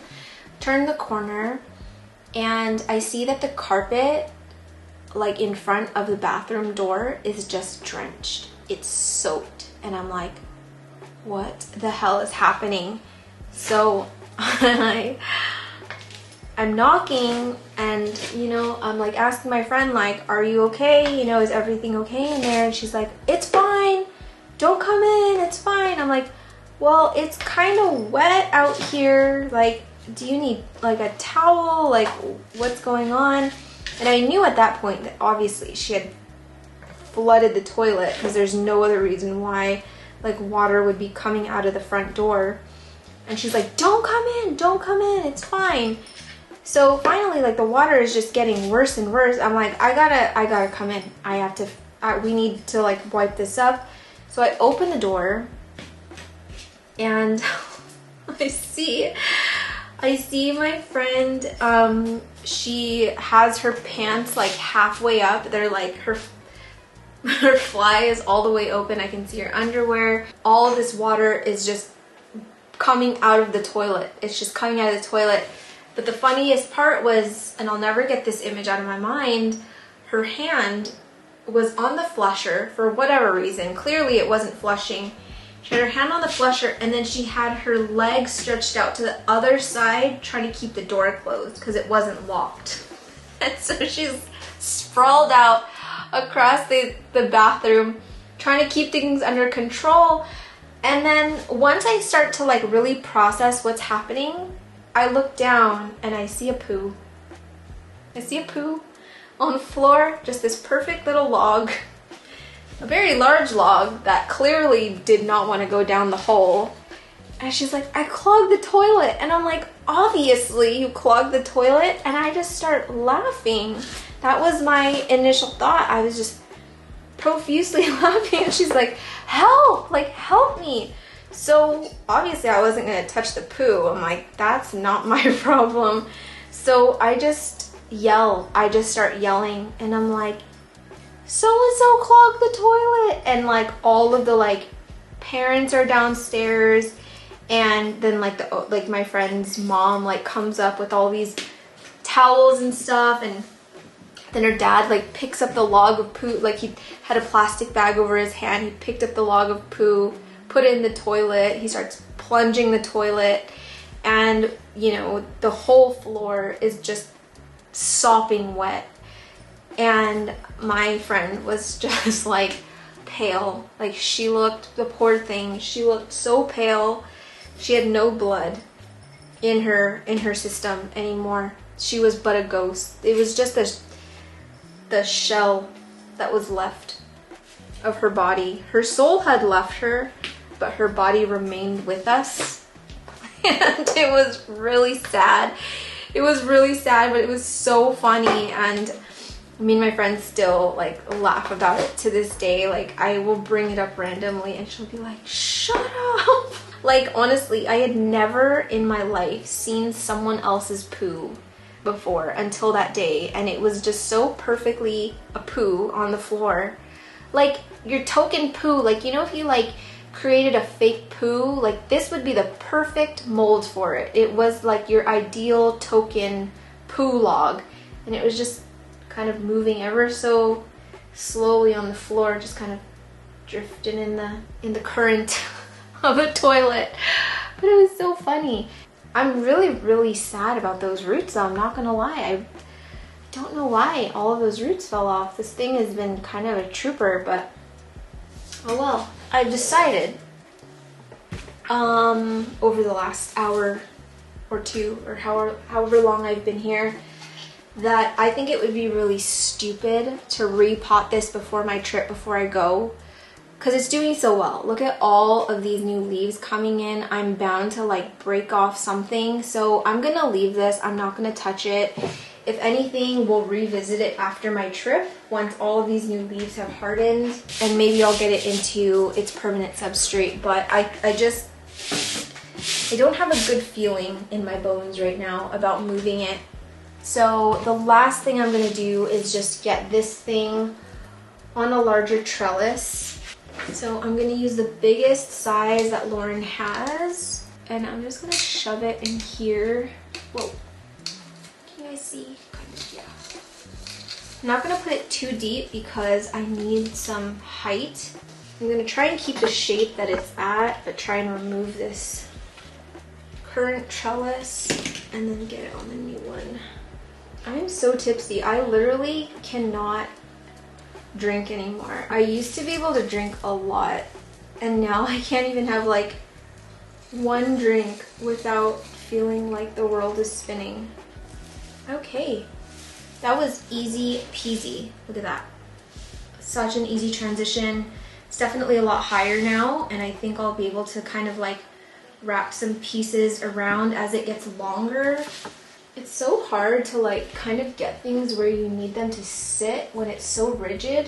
turn the corner, and I see that the carpet like in front of the bathroom door is just drenched. It's soaked, and I'm like, what the hell is happening? So I'm knocking, and you know, I'm like asking my friend, like, are you okay? You know, is everything okay in there? And she's like, it's fine, don't come in, it's fine. I'm like, well, it's kind of wet out here, like, do you need like a towel? Like, what's going on? And I knew at that point that obviously she had flooded the toilet, because there's no other reason why like water would be coming out of the front door. And she's like, don't come in, it's fine. So finally, like, the water is just getting worse and worse. I'm like, I gotta come in. We need to like wipe this up. So I open the door, and I see my friend, she has her pants like halfway up. They're like, her fly is all the way open. I can see her underwear. All of this water is just coming out of the toilet. It's just coming out of the toilet. But the funniest part was, and I'll never get this image out of my mind, her hand was on the flusher for whatever reason. Clearly it wasn't flushing. She had her hand on the flusher, and then she had her legs stretched out to the other side trying to keep the door closed because it wasn't locked. And so she's sprawled out across the bathroom trying to keep things under control. And then once I start to like really process what's happening, I look down and I see a poo. I see a poo on the floor, just this perfect little log. A very large log that clearly did not want to go down the hole. And she's like, I clogged the toilet. And I'm like, obviously you clogged the toilet. And I just start laughing. That was my initial thought. I was just profusely laughing. And she's like, help, like, help me. So obviously I wasn't going to touch the poo. I'm like, that's not my problem. So I just yell. I just start yelling. And I'm like, so-and-so clogged the toilet, and like all of the like parents are downstairs, and then like my friend's mom like comes up with all these towels and stuff, and then her dad like picks up the log of poo. Like he had a plastic bag over his hand, he picked up the log of poo, put it in the toilet, he starts plunging the toilet, and you know, the whole floor is just sopping wet. And my friend was just like pale. Like she looked, the poor thing, she looked so pale. She had no blood in her system anymore. She was but a ghost. It was just the shell that was left of her body. Her soul had left her, but her body remained with us. And it was really sad. It was really sad, but it was so funny, and me and my friends still like laugh about it to this day. Like I will bring it up randomly and she'll be like, shut up. Like honestly, I had never in my life seen someone else's poo before until that day, and it was just so perfectly a poo on the floor. Like your token poo, like, you know, if you like created a fake poo, like this would be the perfect mold for it. It was like your ideal token poo log, and it was just kind of moving ever so slowly on the floor, just kind of drifting in the current of a toilet. But it was so funny. I'm really sad about those roots though, I'm not gonna lie. I don't know why all of those roots fell off. This thing has been kind of a trooper, but oh well. I've decided over the last hour or two, or however long I've been here, that I think it would be really stupid to repot this before my trip, before I go, because it's doing so well. Look at all of these new leaves coming in. I'm bound to like break off something, so I'm gonna leave this. I'm not gonna touch it. If anything, we'll revisit it after my trip once all of these new leaves have hardened, and maybe I'll get it into its permanent substrate. But I don't have a good feeling in my bones right now about moving it. So the last thing I'm gonna do is just get this thing on a larger trellis. So I'm gonna use the biggest size that Lauren has, and I'm just gonna shove it in here. Whoa, can you guys see? Kind of, yeah. I'm not gonna put it too deep because I need some height. I'm gonna try and keep the shape that it's at, but try and remove this current trellis and then get it on the new one. I'm so tipsy. I literally cannot drink anymore. I used to be able to drink a lot, and now I can't even have like one drink without feeling like the world is spinning. Okay, that was easy peasy. Look at that. Such an easy transition. It's definitely a lot higher now, and I think I'll be able to kind of like wrap some pieces around as it gets longer. It's so hard to like kind of get things where you need them to sit when it's so rigid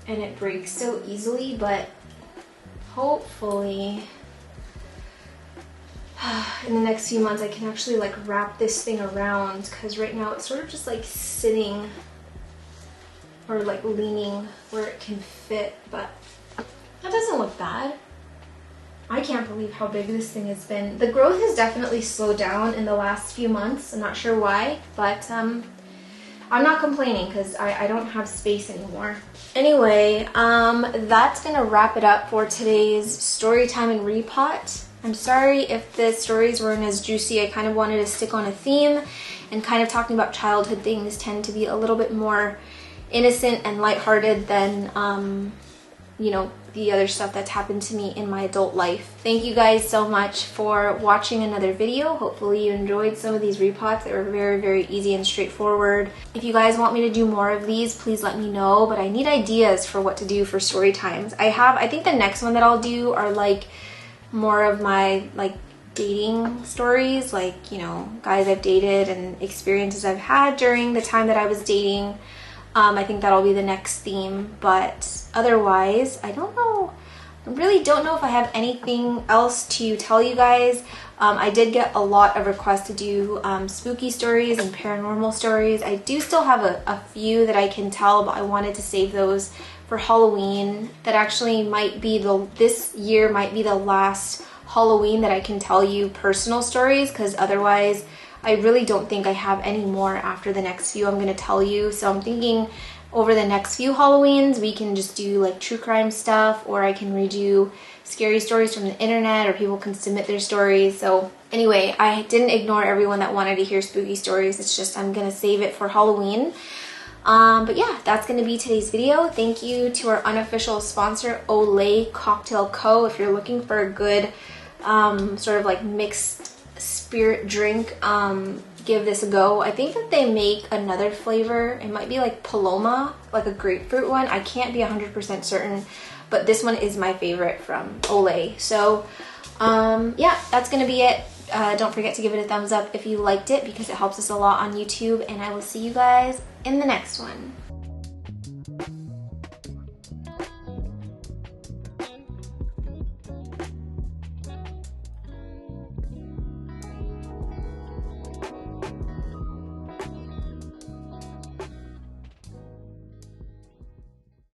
and it breaks so easily, but hopefully in the next few months I can actually like wrap this thing around, because right now it's sort of just like sitting or like leaning where it can fit, but that doesn't look bad. I can't believe how big this thing has been. The growth has definitely slowed down in the last few months. I'm not sure why, but I'm not complaining because I don't have space anymore. Anyway, that's gonna wrap it up for today's story time and repot. I'm sorry if the stories weren't as juicy. I kind of wanted to stick on a theme, and kind of talking about childhood things tend to be a little bit more innocent and lighthearted than you know, the other stuff that's happened to me in my adult life. Thank you guys so much for watching another video. Hopefully you enjoyed some of these repots. They were very easy and straightforward. If you guys want me to do more of these, please let me know, but I need ideas for what to do for story times. I think the next one that I'll do are like more of my like dating stories, like, you know, guys I've dated and experiences I've had during the time that I was dating. I think that'll be the next theme, but otherwise, I don't know I really don't know if I have anything else to tell you guys. I did get a lot of requests to do spooky stories and paranormal stories. I do still have a few that I can tell, but I wanted to save those for Halloween. That actually might be this year might be the last Halloween that I can tell you personal stories, because otherwise I really don't think I have any more after the next few I'm going to tell you. So I'm thinking over the next few Halloweens we can just do like true crime stuff, or I can redo scary stories from the internet, or people can submit their stories. So anyway, I didn't ignore everyone that wanted to hear spooky stories. It's just I'm going to save it for Halloween. But yeah, that's going to be today's video. Thank you to our unofficial sponsor, Olay Cocktail Co. If you're looking for a good sort of like mixed spirit drink, give this a go. I think that they make another flavor. It might be like Paloma, like a grapefruit one. I can't be 100% certain, but this one is my favorite from Olay. So yeah, that's gonna be it. Don't forget to give it a thumbs up if you liked it, because it helps us a lot on YouTube, and I will see you guys in the next one.